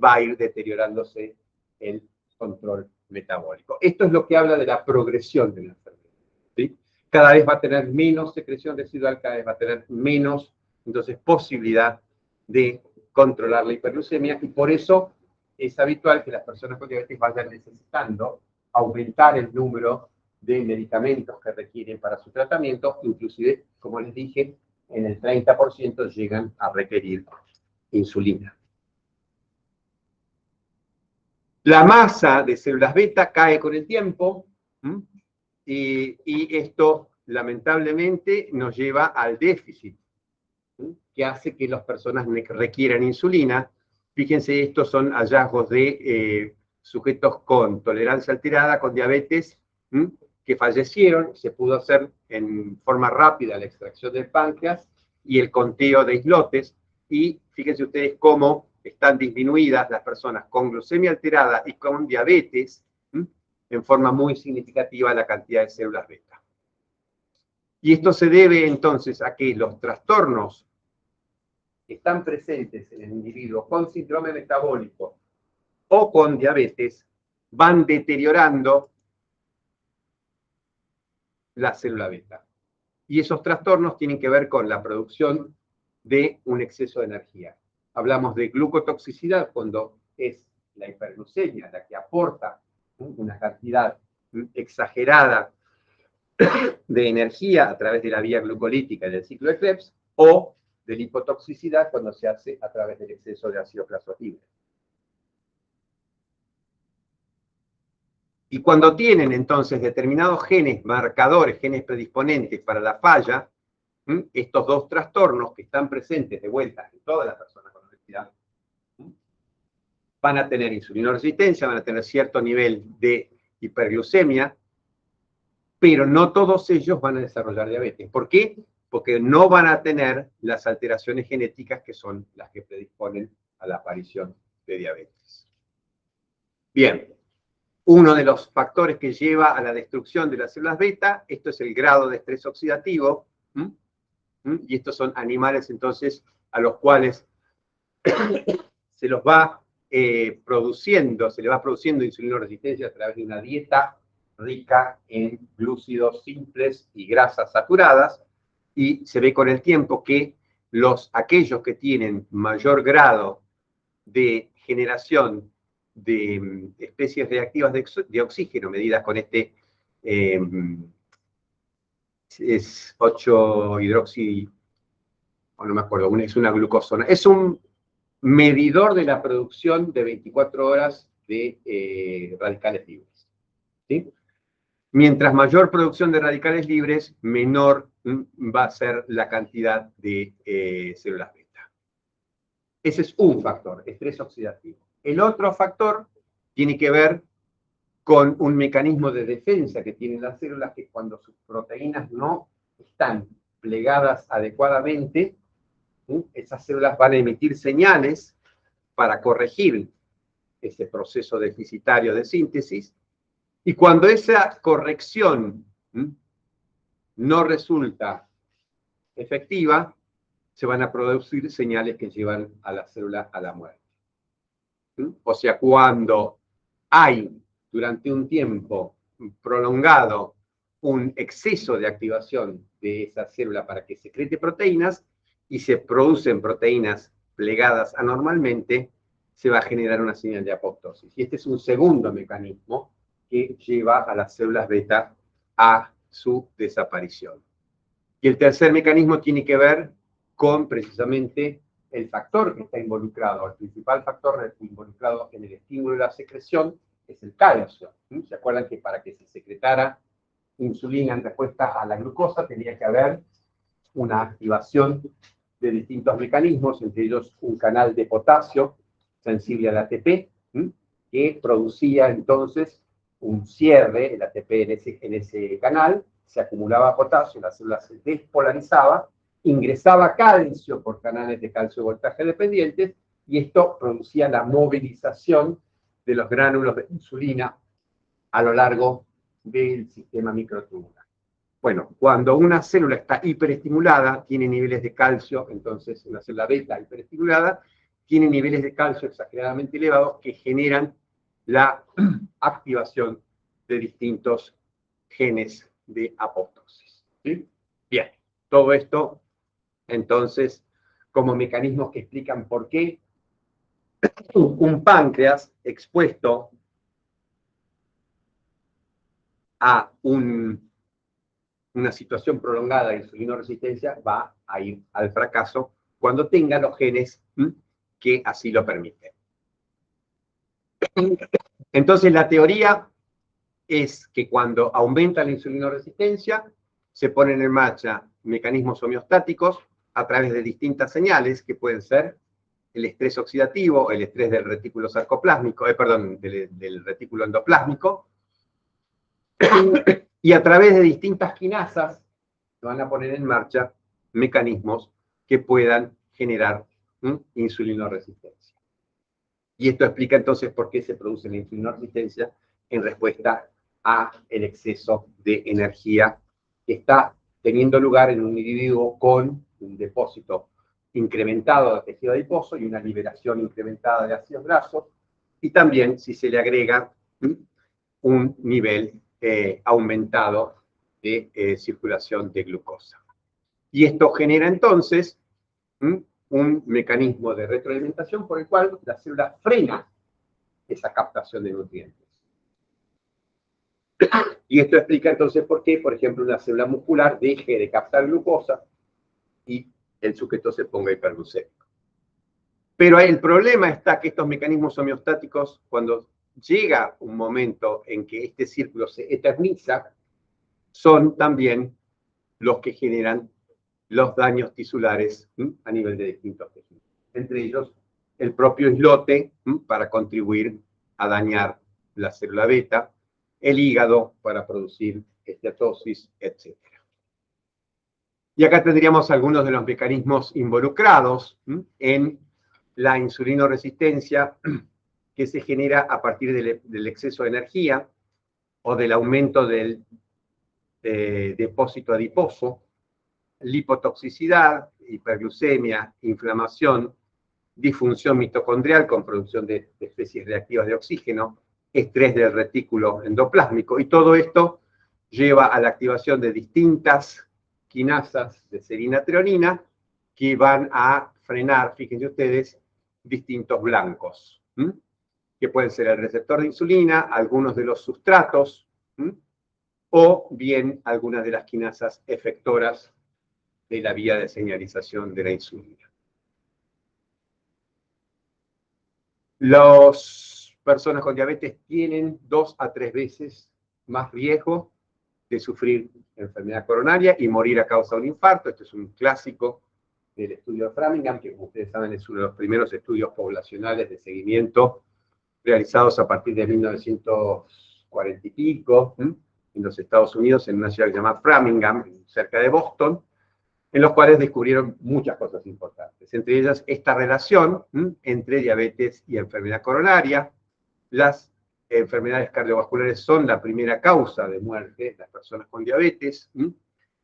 [SPEAKER 1] va a ir deteriorándose el control metabólico. Esto es lo que habla de la progresión de la enfermedad, ¿sí? Cada vez va a tener menos secreción residual, cada vez va a tener menos, entonces, posibilidad de controlar la hiperglucemia, y por eso es habitual que las personas con diabetes vayan necesitando aumentar el número de medicamentos que requieren para su tratamiento, inclusive, como les dije, en el 30% llegan a requerir insulina. La masa de células beta cae con el tiempo, y esto lamentablemente nos lleva al déficit, que hace que las personas requieran insulina. Fíjense, estos son hallazgos de sujetos con tolerancia alterada, con diabetes, que fallecieron. Se pudo hacer en forma rápida la extracción del páncreas y el conteo de islotes, y fíjense ustedes cómo están disminuidas las personas con glucemia alterada y con diabetes, en forma muy significativa la cantidad de células beta. Y esto se debe entonces a que los trastornos que están presentes en el individuo con síndrome metabólico o con diabetes van deteriorando la célula beta. Y esos trastornos tienen que ver con la producción de un exceso de energía. Hablamos de glucotoxicidad cuando es la hiperglucemia la que aporta una cantidad exagerada de energía a través de la vía glucolítica y del ciclo de Krebs, o de lipotoxicidad cuando se hace a través del exceso de ácido fosfolípico. Y cuando tienen entonces determinados genes marcadores, genes predisponentes para la falla, estos dos trastornos que están presentes de vuelta en todas las personas con obesidad, van a tener insulinoresistencia, van a tener cierto nivel de hiperglucemia, pero no todos ellos van a desarrollar diabetes. ¿Por qué? Porque no van a tener las alteraciones genéticas que son las que predisponen a la aparición de diabetes. Bien, uno de los factores que lleva a la destrucción de las células beta, esto es el grado de estrés oxidativo, y estos son animales entonces a los cuales se les va produciendo insulinoresistencia a través de una dieta rica en glúcidos simples y grasas saturadas, y se ve con el tiempo que aquellos que tienen mayor grado de generación de especies reactivas de oxígeno, medidas con este es 8-hidroxi, no me acuerdo, es una glucosona, es un medidor de la producción de 24 horas de radicales libres, ¿sí? Mientras mayor producción de radicales libres, menor va a ser la cantidad de células beta. Ese es un factor, estrés oxidativo. El otro factor tiene que ver con un mecanismo de defensa que tienen las células, que cuando sus proteínas no están plegadas adecuadamente, esas células van a emitir señales para corregir ese proceso deficitario de síntesis, y cuando esa corrección no resulta efectiva, se van a producir señales que llevan a la célula a la muerte. O sea, cuando hay durante un tiempo prolongado un exceso de activación de esa célula para que secrete proteínas y se producen proteínas plegadas anormalmente, se va a generar una señal de apoptosis. Y este es un segundo mecanismo que lleva a las células beta a su desaparición. Y el tercer mecanismo tiene que ver con precisamente el factor que está involucrado, el principal factor involucrado en el estímulo de la secreción es el calcio. ¿Se acuerdan que para que se secretara insulina en respuesta a la glucosa tenía que haber una activación de distintos mecanismos, entre ellos un canal de potasio sensible al ATP, que producía entonces un cierre, el ATP en ese canal, se acumulaba potasio, la célula se despolarizaba, ingresaba calcio por canales de calcio voltaje dependientes, y esto producía la movilización de los gránulos de insulina a lo largo del sistema microtubular. Bueno, cuando una célula está hiperestimulada, tiene niveles de calcio, entonces una célula beta hiperestimulada tiene niveles de calcio exageradamente elevados que generan la activación de distintos genes de apoptosis. ¿Sí? Bien, todo esto, entonces, como mecanismos que explican por qué un páncreas expuesto a una situación prolongada de insulinoresistencia va a ir al fracaso cuando tenga los genes que así lo permiten. Entonces, la teoría es que cuando aumenta la insulinoresistencia, se ponen en marcha mecanismos homeostáticos a través de distintas señales que pueden ser el estrés oxidativo, el estrés del retículo sarcoplásmico, del retículo endoplásmico, y a través de distintas quinasas se van a poner en marcha mecanismos que puedan generar insulinoresistencia. Y esto explica entonces por qué se produce la insulinoresistencia en respuesta a el exceso de energía que está teniendo lugar en un individuo con un depósito incrementado de tejido adiposo y una liberación incrementada de ácidos grasos, y también si se le agrega un nivel aumentado de circulación de glucosa. Y esto genera entonces un mecanismo de retroalimentación por el cual la célula frena esa captación de nutrientes. Y esto explica entonces por qué, por ejemplo, una célula muscular deje de captar glucosa y el sujeto se ponga hiperglucémico. Pero el problema está que estos mecanismos homeostáticos, cuando llega un momento en que este círculo se eterniza, son también los que generan los daños tisulares a nivel de distintos tejidos. Entre ellos, el propio islote para contribuir a dañar la célula beta, el hígado para producir esteatosis, etc. Y acá tendríamos algunos de los mecanismos involucrados en la insulinoresistencia que se genera a partir del exceso de energía o del aumento del depósito adiposo, lipotoxicidad, hiperglucemia, inflamación, disfunción mitocondrial con producción de especies reactivas de oxígeno, estrés del retículo endoplásmico, y todo esto lleva a la activación de distintas quinasas de serina-treonina que van a frenar, fíjense ustedes, distintos blancos, que pueden ser el receptor de insulina, algunos de los sustratos, o bien algunas de las quinasas efectoras de la vía de señalización de la insulina. Las personas con diabetes tienen 2 a 3 veces más riesgo de sufrir enfermedad coronaria y morir a causa de un infarto. Este es un clásico del estudio de Framingham, que como ustedes saben es uno de los primeros estudios poblacionales de seguimiento realizados a partir de 1940 y pico, en los Estados Unidos, en una ciudad llamada Framingham, cerca de Boston, en los cuales descubrieron muchas cosas importantes, entre ellas esta relación entre diabetes y enfermedad coronaria. Las enfermedades cardiovasculares son la primera causa de muerte de las personas con diabetes,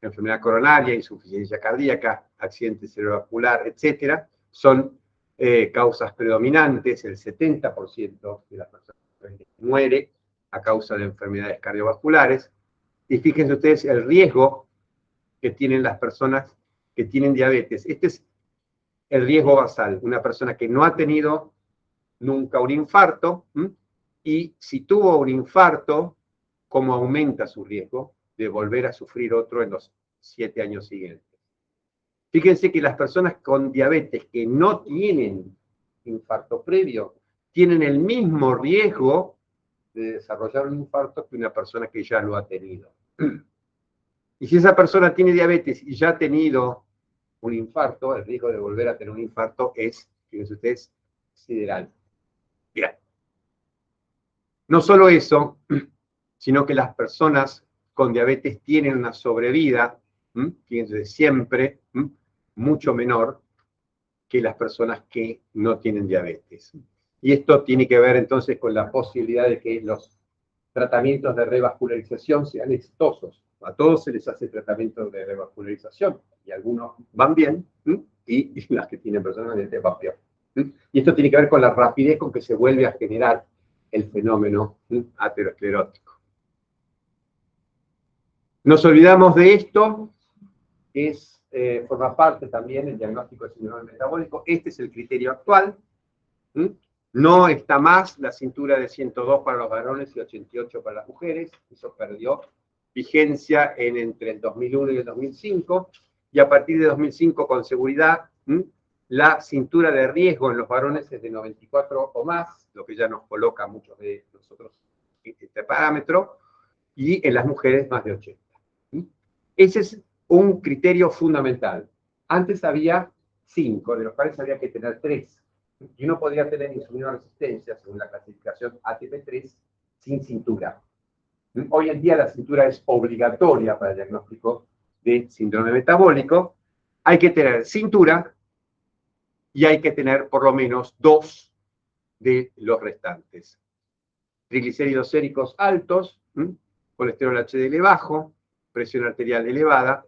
[SPEAKER 1] enfermedad coronaria, insuficiencia cardíaca, accidente cerebrovascular, etcétera, son causas predominantes. El 70% de las personas muere a causa de enfermedades cardiovasculares. Y fíjense ustedes el riesgo que tienen las personas que tienen diabetes. Este es el riesgo basal. Una persona que no ha tenido nunca un infarto, y si tuvo un infarto, ¿cómo aumenta su riesgo de volver a sufrir otro en los 7 años siguientes? Fíjense que las personas con diabetes que no tienen infarto previo tienen el mismo riesgo de desarrollar un infarto que una persona que ya lo ha tenido. Y si esa persona tiene diabetes y ya ha tenido un infarto, el riesgo de volver a tener un infarto es, fíjense ustedes, sideral. Bien. No solo eso, sino que las personas con diabetes tienen una sobrevida, fíjense, siempre mucho menor que las personas que no tienen diabetes. Y esto tiene que ver entonces con la posibilidad de que los tratamientos de revascularización sean exitosos. A todos se les hace tratamiento de revascularización, y algunos van bien, y las que tienen personas con diabetes van peor. Y esto tiene que ver con la rapidez con que se vuelve a generar el fenómeno aterosclerótico. Nos olvidamos de esto, forma parte también del diagnóstico de síndrome metabólico. Este es el criterio actual. No está más la cintura de 102 para los varones y 88 para las mujeres. Eso perdió vigencia entre el 2001 y el 2005. Y a partir de 2005, con seguridad, la cintura de riesgo en los varones es de 94 o más, lo que ya nos coloca a muchos de nosotros este parámetro, y en las mujeres más de 80. Ese es un criterio fundamental. Antes había 5, de los cuales había que tener 3. Y uno podría tener insulinoresistencia, según la clasificación ATP3, sin cintura. Hoy en día la cintura es obligatoria para el diagnóstico de síndrome metabólico. Hay que tener cintura y hay que tener por lo menos 2 de los restantes. Triglicéridos séricos altos, colesterol HDL bajo, presión arterial elevada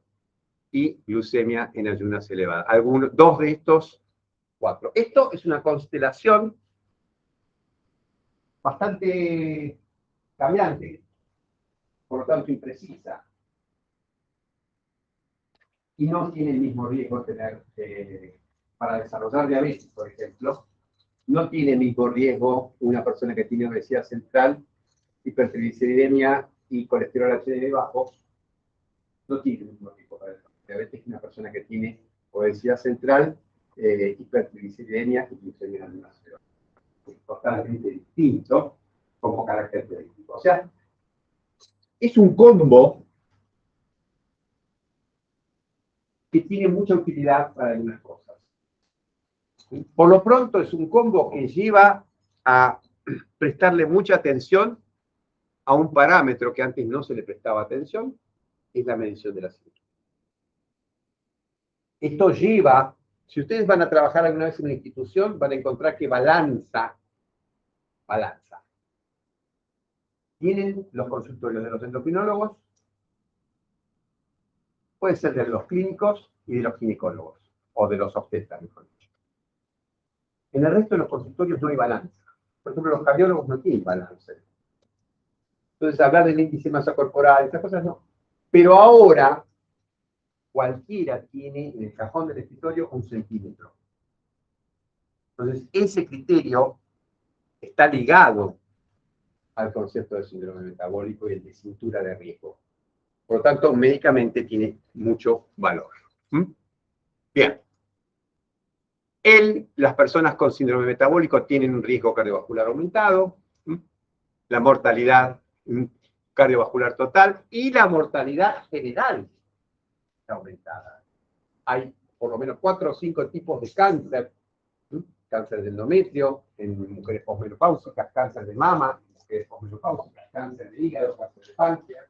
[SPEAKER 1] y glucemia en ayunas elevada. 2 de estos 4. Esto es una constelación bastante cambiante, por lo tanto imprecisa. Y no tiene el mismo riesgo tener, para desarrollar diabetes, por ejemplo, no tiene el mismo riesgo una persona que tiene obesidad central, hipertrigliceridemia y colesterol HDL bajo, no tiene el mismo riesgo para diabetes que una persona que tiene obesidad central, hipertrigliceridemia y glucemia en ayunas elevada. Es totalmente distinto como característico. O sea, es un combo que tiene mucha utilidad para algunas cosas. Por lo pronto es un combo que lleva a prestarle mucha atención a un parámetro que antes no se le prestaba atención, es la medición de la cintura. Esto lleva, si ustedes van a trabajar alguna vez en una institución, van a encontrar que balanza. Tienen los consultorios de los endocrinólogos, puede ser de los clínicos y de los ginecólogos, o de los obstetras, mejor dicho. En el resto de los consultorios no hay balanza. Por ejemplo, los cardiólogos no tienen balance. Entonces, hablar del índice de masa corporal, estas cosas no. Pero ahora, cualquiera tiene en el cajón del escritorio 1 centímetro. Entonces, ese criterio está ligado al concepto de síndrome metabólico y el de cintura de riesgo. Por lo tanto, médicamente tiene mucho valor. Bien. Las personas con síndrome metabólico tienen un riesgo cardiovascular aumentado, la mortalidad cardiovascular total y la mortalidad general está aumentada. Hay por lo menos 4 o 5 tipos de cáncer. Cáncer de endometrio en mujeres posmenopáusicas, cáncer de mama en mujeres posmenopáusicas, cáncer de hígado, cáncer de páncreas.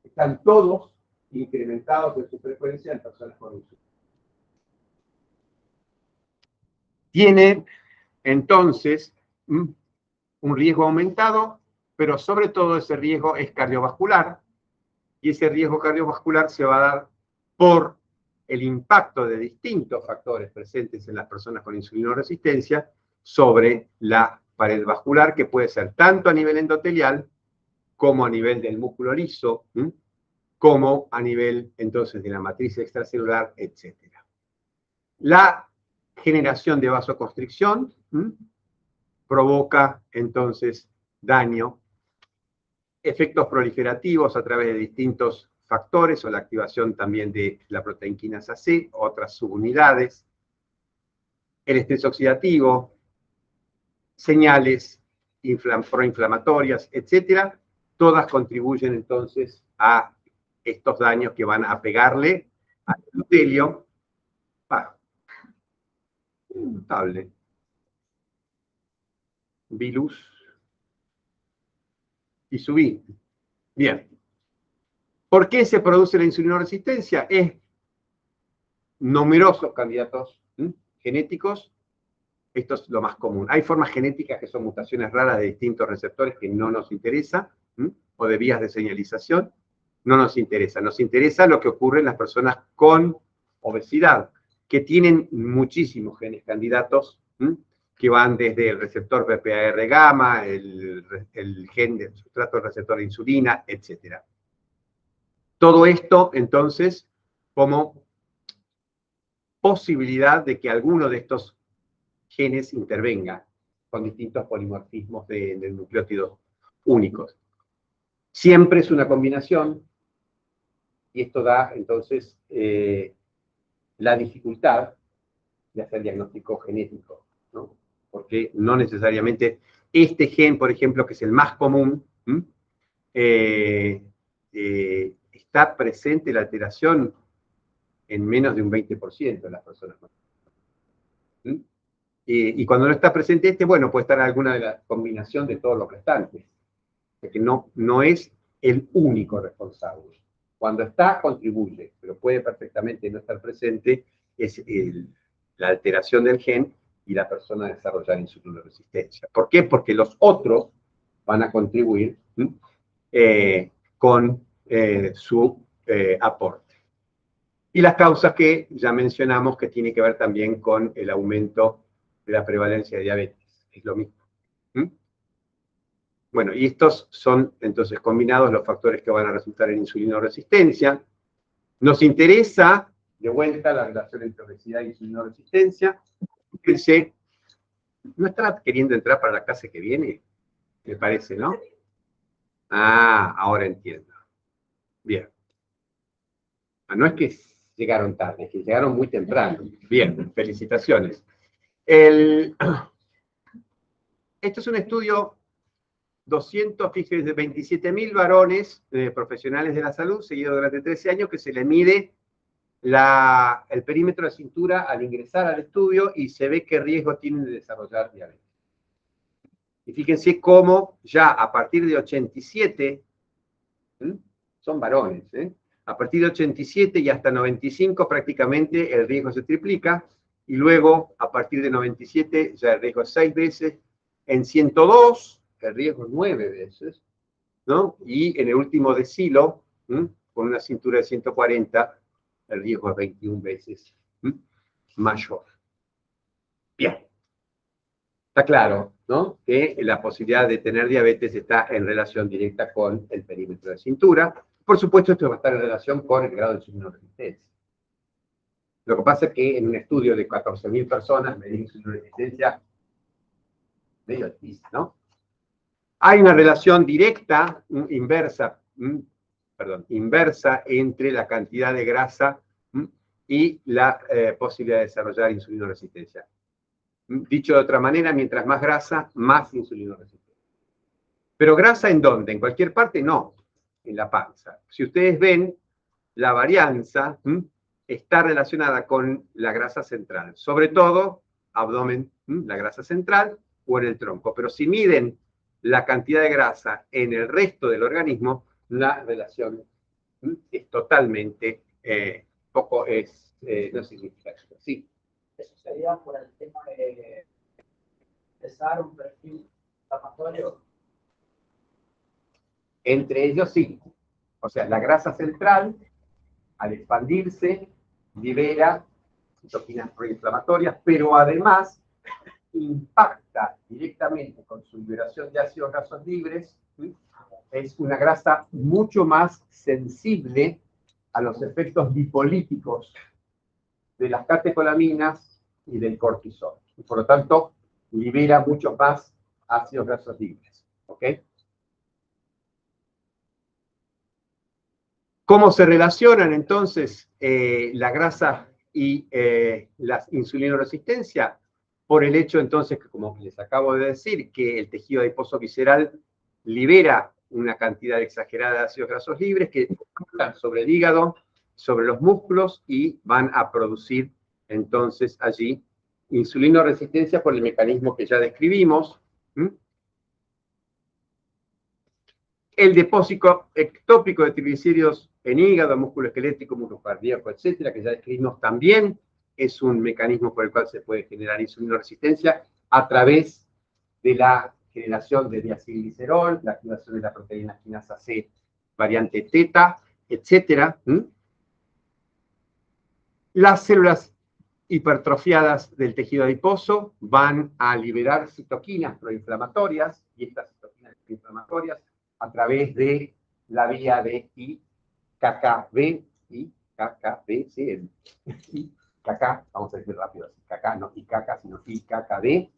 [SPEAKER 1] Están todos incrementados en su frecuencia en personas con insulina. Tiene entonces un riesgo aumentado, pero sobre todo ese riesgo es cardiovascular, Y ese riesgo cardiovascular se va a dar por el impacto de distintos factores presentes en las personas con insulinoresistencia sobre la pared vascular, que puede ser tanto a nivel endotelial como a nivel del músculo liso, como a nivel entonces de la matriz extracelular, etc. La generación de vasoconstricción provoca entonces daño, efectos proliferativos a través de distintos factores o la activación también de la proteínquinasa C, otras subunidades, el estrés oxidativo, señales proinflamatorias, etcétera, todas contribuyen entonces a estos daños que van a pegarle al endotelio. Notable. Vilus y subí. Bien. ¿Por qué se produce la insulinoresistencia? Es numerosos candidatos genéticos. Esto es lo más común. Hay formas genéticas que son mutaciones raras de distintos receptores que no nos interesa, o de vías de señalización, no nos interesa. Nos interesa lo que ocurre en las personas con obesidad, que tienen muchísimos genes candidatos, que van desde el receptor PPAR gamma, el gen del sustrato receptor de insulina, etc. Todo esto, entonces, como posibilidad de que alguno de estos genes intervenga con distintos polimorfismos de nucleótidos únicos. Siempre es una combinación, y esto da, entonces, la dificultad de hacer diagnóstico genético, ¿no? Porque no necesariamente este gen, por ejemplo, que es el más común, está presente la alteración en menos de un 20% de las personas. Y cuando no está presente este, bueno, puede estar alguna de la combinación de todos los restantes. Porque no es el único responsable. Cuando está, contribuye, pero puede perfectamente no estar presente, es la alteración del gen y la persona desarrollar insulinoresistencia. ¿Por qué? Porque los otros van a contribuir con su aporte. Y las causas que ya mencionamos, que tiene que ver también con el aumento de la prevalencia de diabetes. Es lo mismo. Bueno, y estos son entonces combinados los factores que van a resultar en insulinoresistencia. Nos interesa, de vuelta, la relación entre obesidad e insulinoresistencia. Fíjense, ¿no estará queriendo entrar para la clase que viene? Me parece, ¿no? Ah, ahora entiendo. Bien. No es que llegaron tarde, es que llegaron muy temprano. Bien, felicitaciones. Esto es un estudio 27.000 varones profesionales de la salud, seguido durante 13 años, que se le mide el perímetro de cintura al ingresar al estudio y se ve qué riesgo tienen de desarrollar diabetes. Y fíjense cómo ya a partir de 87, son varones, a partir de 87 y hasta 95 prácticamente el riesgo se triplica, y luego a partir de 97 ya el riesgo es 6 veces, en 102 el riesgo es 9 veces, ¿no? Y en el último decilo, con una cintura de 140, el riesgo es 21 veces mayor. Bien. Está claro, ¿no? Que la posibilidad de tener diabetes está en relación directa con el perímetro de cintura. Por supuesto, esto va a estar en relación con el grado de insulinoresistencia. Lo que pasa es que en un estudio de 14.000 personas, medir insulinoresistencia medio difícil, ¿no? Hay una relación directa, inversa entre la cantidad de grasa y la posibilidad de desarrollar insulinoresistencia. Dicho de otra manera, mientras más grasa, más insulinoresistencia. ¿Pero grasa en dónde? ¿En cualquier parte? No, en la panza. Si ustedes ven, la varianza está relacionada con la grasa central, sobre todo abdomen, la grasa central o en el tronco. Pero si miden la cantidad de grasa en el resto del organismo, la relación es totalmente no significativa. Sí.
[SPEAKER 5] Eso sería por el tema de empezar un perfil inflamatorio.
[SPEAKER 1] Entre ellos sí. O sea, la grasa central, al expandirse, libera citoquinas proinflamatorias, pero además impacta directamente con su liberación de ácidos grasos libres. ¿Sí? Es una grasa mucho más sensible a los efectos lipolíticos de las catecolaminas y del cortisol. Y por lo tanto, libera mucho más ácidos grasos libres. ¿Ok? ¿Cómo se relacionan entonces la grasa y la insulinoresistencia? Por el hecho entonces, que como les acabo de decir, que el tejido adiposo visceral libera una cantidad exagerada de ácidos grasos libres que están sobre el hígado, sobre los músculos y van a producir entonces allí insulinoresistencia por el mecanismo que ya describimos. El depósito ectópico de triglicéridos en hígado, músculo esquelético, músculo cardíaco, etcétera, que ya describimos también, es un mecanismo por el cual se puede generar insulinoresistencia a través de la generación de diacilglicerol, la activación de la proteína quinasa C variante teta, etcétera. Las células hipertrofiadas del tejido adiposo van a liberar citoquinas proinflamatorias, y estas citoquinas proinflamatorias a través de la vía de IKKB, sí, IKK, vamos a decir rápido, IKK, no IKK, sino IKKB,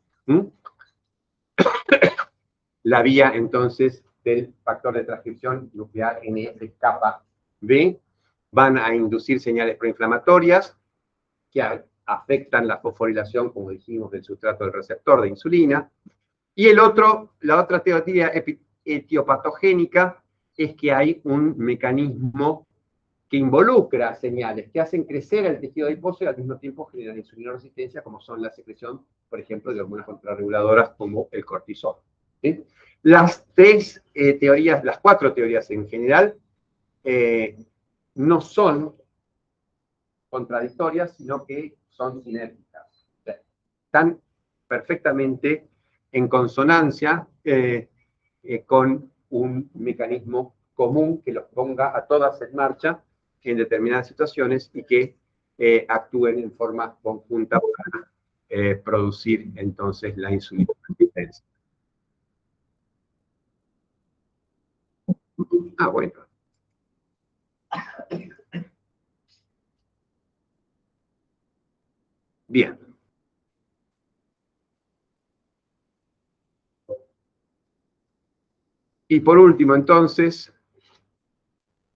[SPEAKER 1] la vía entonces del factor de transcripción nuclear NF-κB, van a inducir señales proinflamatorias que afectan la fosforilación, como dijimos, del sustrato del receptor de insulina. Y la otra teoría etiopatogénica es que hay un mecanismo que involucra señales que hacen crecer el tejido adiposo y al mismo tiempo generan insulinoresistencia, como son la secreción, por ejemplo, de hormonas contrarreguladoras como el cortisol. ¿Sí? Las cuatro teorías en general, no son contradictorias, sino que son sinérgicas. O sea, están perfectamente en consonancia con un mecanismo común que los ponga a todas en marcha en determinadas situaciones y que actúen en forma conjunta para producir entonces la insulinoresistencia. Ah, bueno. Bien. Y por último, entonces,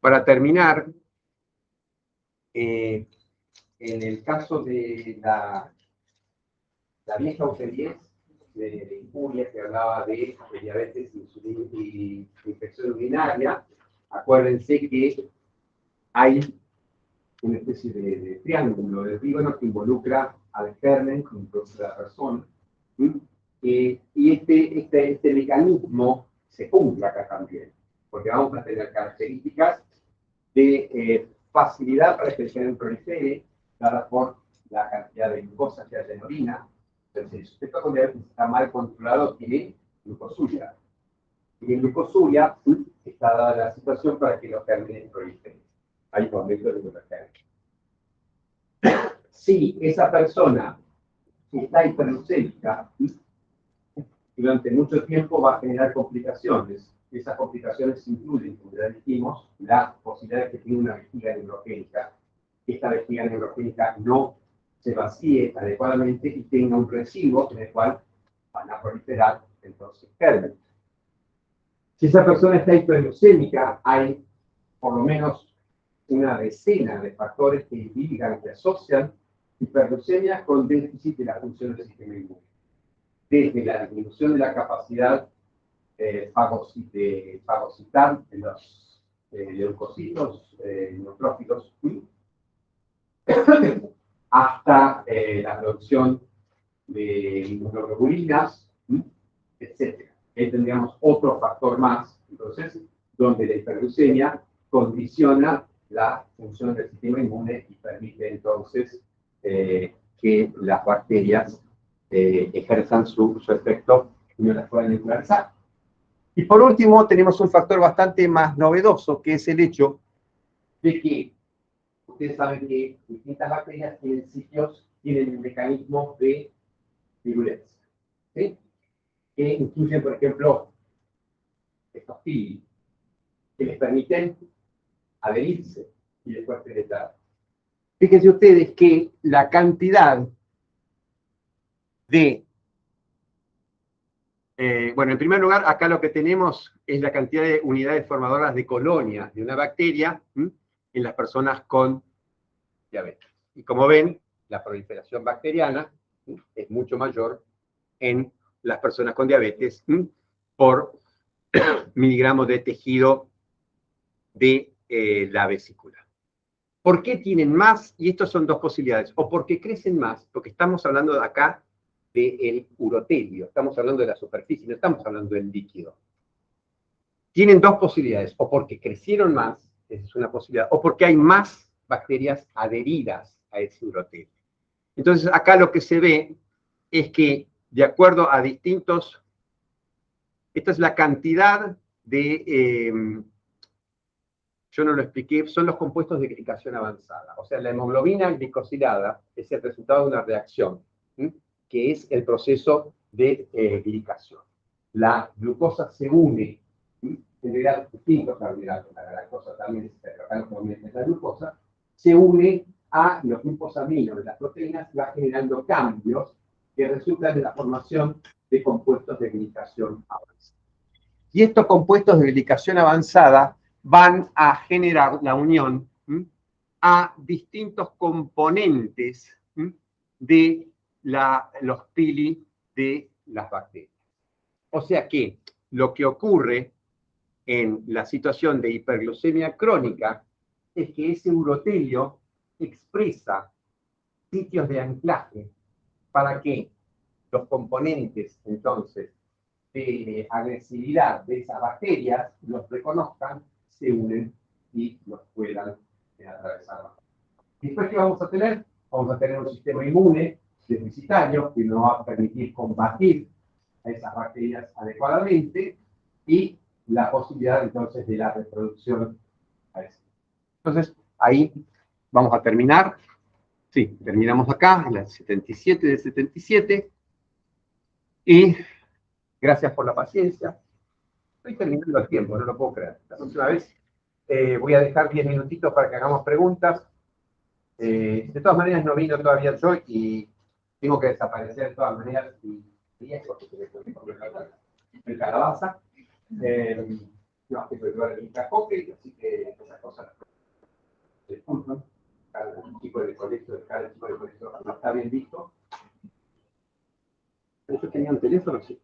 [SPEAKER 1] para terminar, en el caso de la vieja UC10 de injuria que hablaba de diabetes y infección urinaria, acuérdense que hay una especie de triángulo de trígono que involucra al germen, que involucra a la persona, y este mecanismo se cumple acá también, porque vamos a tener características de facilidad para que el germen prolifere, dada por la cantidad de glucosa que hay en orina. Entonces, si el sujeto con diabetes está mal controlado, tiene glucosuria. Y en glucosuria está dada la situación para que los gérmenes proliferen. Hay un aumento de glucosa. Si esa persona está hiperglucémica, durante mucho tiempo va a generar complicaciones. Esas complicaciones incluyen, como ya dijimos, la posibilidad de que tenga una vejiga neurogénica. Esta vejiga neurogénica no se vacíe adecuadamente y tenga un residuo en el cual van a proliferar entonces gérmenes. Si esa persona está hiperglucémica, hay por lo menos una decena de factores que indican, que asocian hiperglucemia con déficit de la función del sistema inmune. Desde la disminución de la capacidad fagocitar de los leucocitos neutrófilos hasta la producción de inmunoglobulinas, etc. Ahí tendríamos otro factor más, entonces, donde la hiperglucemia condiciona la función del sistema inmune y permite entonces que las bacterias ejerzan su efecto y no las puedan neutralizar. Y por último, tenemos un factor bastante más novedoso, que es el hecho de que ustedes saben que distintas bacterias tienen sitios, tienen mecanismos de virulencia, ¿sí? Que incluyen, por ejemplo, estos pili, que les permiten adherirse y después penetrar. Fíjense ustedes que la cantidad de... bueno, en primer lugar, acá lo que tenemos es la cantidad de unidades formadoras de colonias de una bacteria en las personas con diabetes. Y como ven, la proliferación bacteriana es mucho mayor en las personas con diabetes por miligramos de tejido de la vesícula. ¿Por qué tienen más? Y estas son dos posibilidades. O porque crecen más, porque estamos hablando de acá del urotelio, estamos hablando de la superficie, no estamos hablando del líquido. Tienen dos posibilidades, o porque crecieron más, esa es una posibilidad, o porque hay más bacterias adheridas a ese urotelio. Entonces, acá lo que se ve es que, de acuerdo a distintos, esta es la cantidad de, yo no lo expliqué, son los compuestos de glicación avanzada. O sea, la hemoglobina glicosilada es el resultado de una reacción, que es el proceso de glicación. La glucosa se une, en realidad distintos carbohidratos, la lactosa también, pero acá es la glucosa, se une a los glucosaminos de las proteínas y va generando cambios que resultan de la formación de compuestos de glicación avanzada. Y estos compuestos de glicación avanzada van a generar la unión a distintos componentes de los pili de las bacterias. O sea que lo que ocurre en la situación de hiperglucemia crónica es que ese urotelio expresa sitios de anclaje para que los componentes, entonces, de agresividad de esas bacterias los reconozcan, se unen y los puedan atravesar. Después, ¿qué vamos a tener? Vamos a tener un sistema inmune deficitario que nos va a permitir combatir a esas bacterias adecuadamente y la posibilidad entonces de la reproducción a eso. Entonces, ahí vamos a terminar. Sí, terminamos acá, en la 77 de 77. Y gracias por la paciencia. Estoy terminando el tiempo, no lo puedo creer. La próxima vez voy a dejar 10 minutitos para que hagamos preguntas. De todas maneras, no vino todavía yo y tengo que desaparecer de todas maneras. Y eso, el calabaza. No, tengo que llevar el cacoque, así que esas cosas. Disculpen. Cada tipo de colegio no está bien visto. ¿Yo tenía un teléfono? Sí.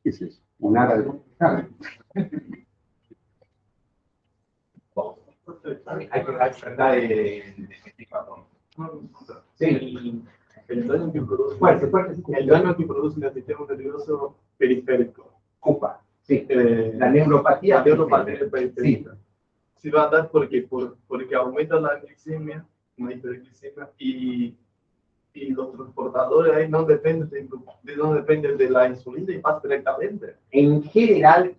[SPEAKER 1] ¿Qué es eso? Un ara de... Hay que tratar de... Sí.
[SPEAKER 4] El daño que produce,
[SPEAKER 1] Fuerte.
[SPEAKER 4] el daño que produce el sistema nervioso periférico.
[SPEAKER 1] Opa, sí. La neuropatía.
[SPEAKER 4] La neuropatía periférica.
[SPEAKER 1] Sí.
[SPEAKER 4] Sí va a dar porque aumenta la glicemia, una hiperglicemia, y los transportadores ahí no dependen de la insulina y más directamente.
[SPEAKER 1] En general,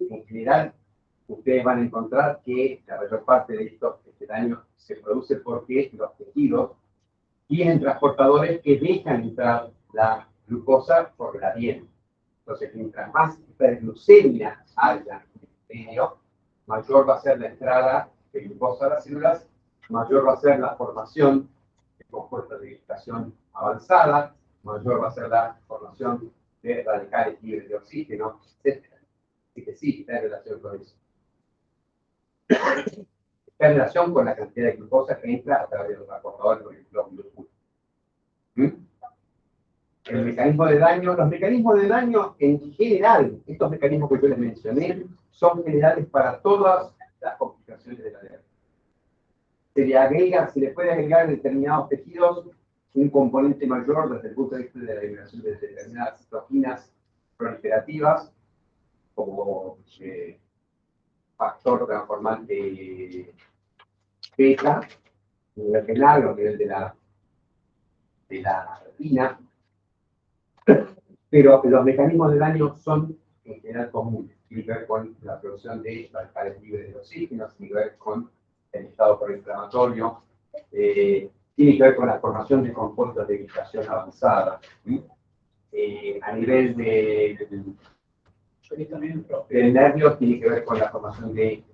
[SPEAKER 1] ustedes van a encontrar que la mayor parte de este daño se produce porque los tejidos tienen transportadores que dejan entrar la glucosa por la piel. Entonces, mientras más hiperglucemia haya en el medio, mayor va a ser la entrada de glucosa a las células, mayor va a ser la formación de compuestos de glicación avanzada, mayor va a ser la formación de radicales libres de oxígeno, etc. Así que sí, está en relación con eso. Está en relación con la cantidad de glucosa que entra a través de los transportadores de los glúculos. El mecanismo de daño, los mecanismos de daño en general, estos mecanismos que yo les mencioné, son generales para todas las complicaciones de la diabetes. Se le puede agregar en determinados tejidos un componente mayor desde el punto de vista de la liberación de determinadas citoquinas proliferativas, como factor transformante beta, a nivel renal o a nivel de la retina. pero los mecanismos de daño son en general comunes. Tiene que ver con la producción de radicales libres de oxígeno, tiene que ver con el estado proinflamatorio, tiene que ver con la formación de compuestos de irritación avanzada. A nivel de nervios tiene que ver con la formación de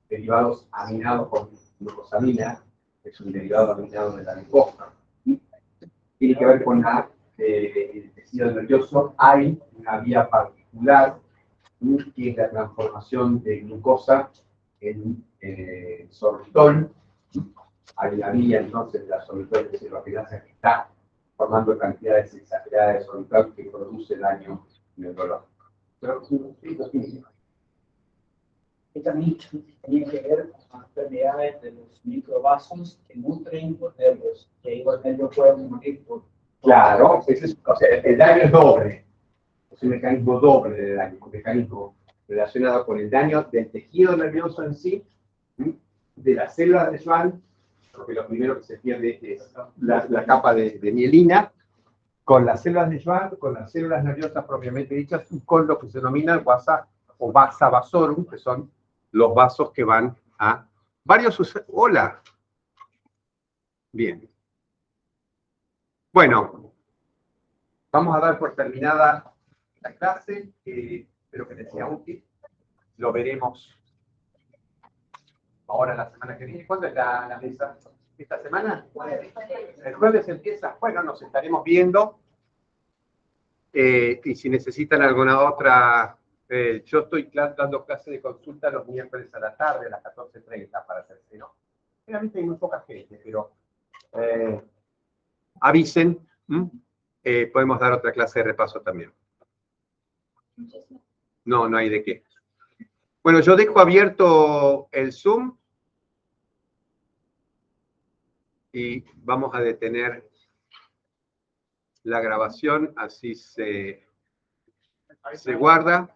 [SPEAKER 1] derivados aminados con glucosamina, que es un derivado aminado de la glucosa. Tiene que ver con el tejido nervioso. Hay una vía particular que es la transformación de glucosa en sorbitol. Hay una vía entonces de la sorbitol de celulosa que está formando cantidades exageradas de sorbitol que produce daño neurológico. Pero
[SPEAKER 5] que también tiene que ver con las enfermedades de los microvasos que nutren los nervios, que ahí los nervios pueden morir por...
[SPEAKER 1] Claro, o sea, el daño es doble. Es un mecanismo doble de daño, un mecanismo relacionado con el daño del tejido nervioso en sí, de las células de Schwann, porque lo primero que se pierde es la capa de mielina, con las células de Schwann, con las células nerviosas propiamente dichas, y con lo que se denomina el vasa o vasa vasorum, que son los vasos que van a varios... ¡Hola! Bien. Bueno, vamos a dar por terminada la clase, espero que les sea útil. Lo veremos ahora la semana que viene. ¿Cuándo es la mesa? ¿Esta semana? El jueves empieza. Bueno, nos estaremos viendo. Y si necesitan alguna otra, yo estoy dando clases de consulta los miércoles a la tarde, a las 14:30 para hacerse, ¿no? Realmente hay muy poca gente, pero avisen. Podemos dar otra clase de repaso también. No, no hay de qué. Bueno, yo dejo abierto el Zoom y vamos a detener la grabación, así se guarda.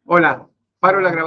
[SPEAKER 1] Hola, paro la grabación.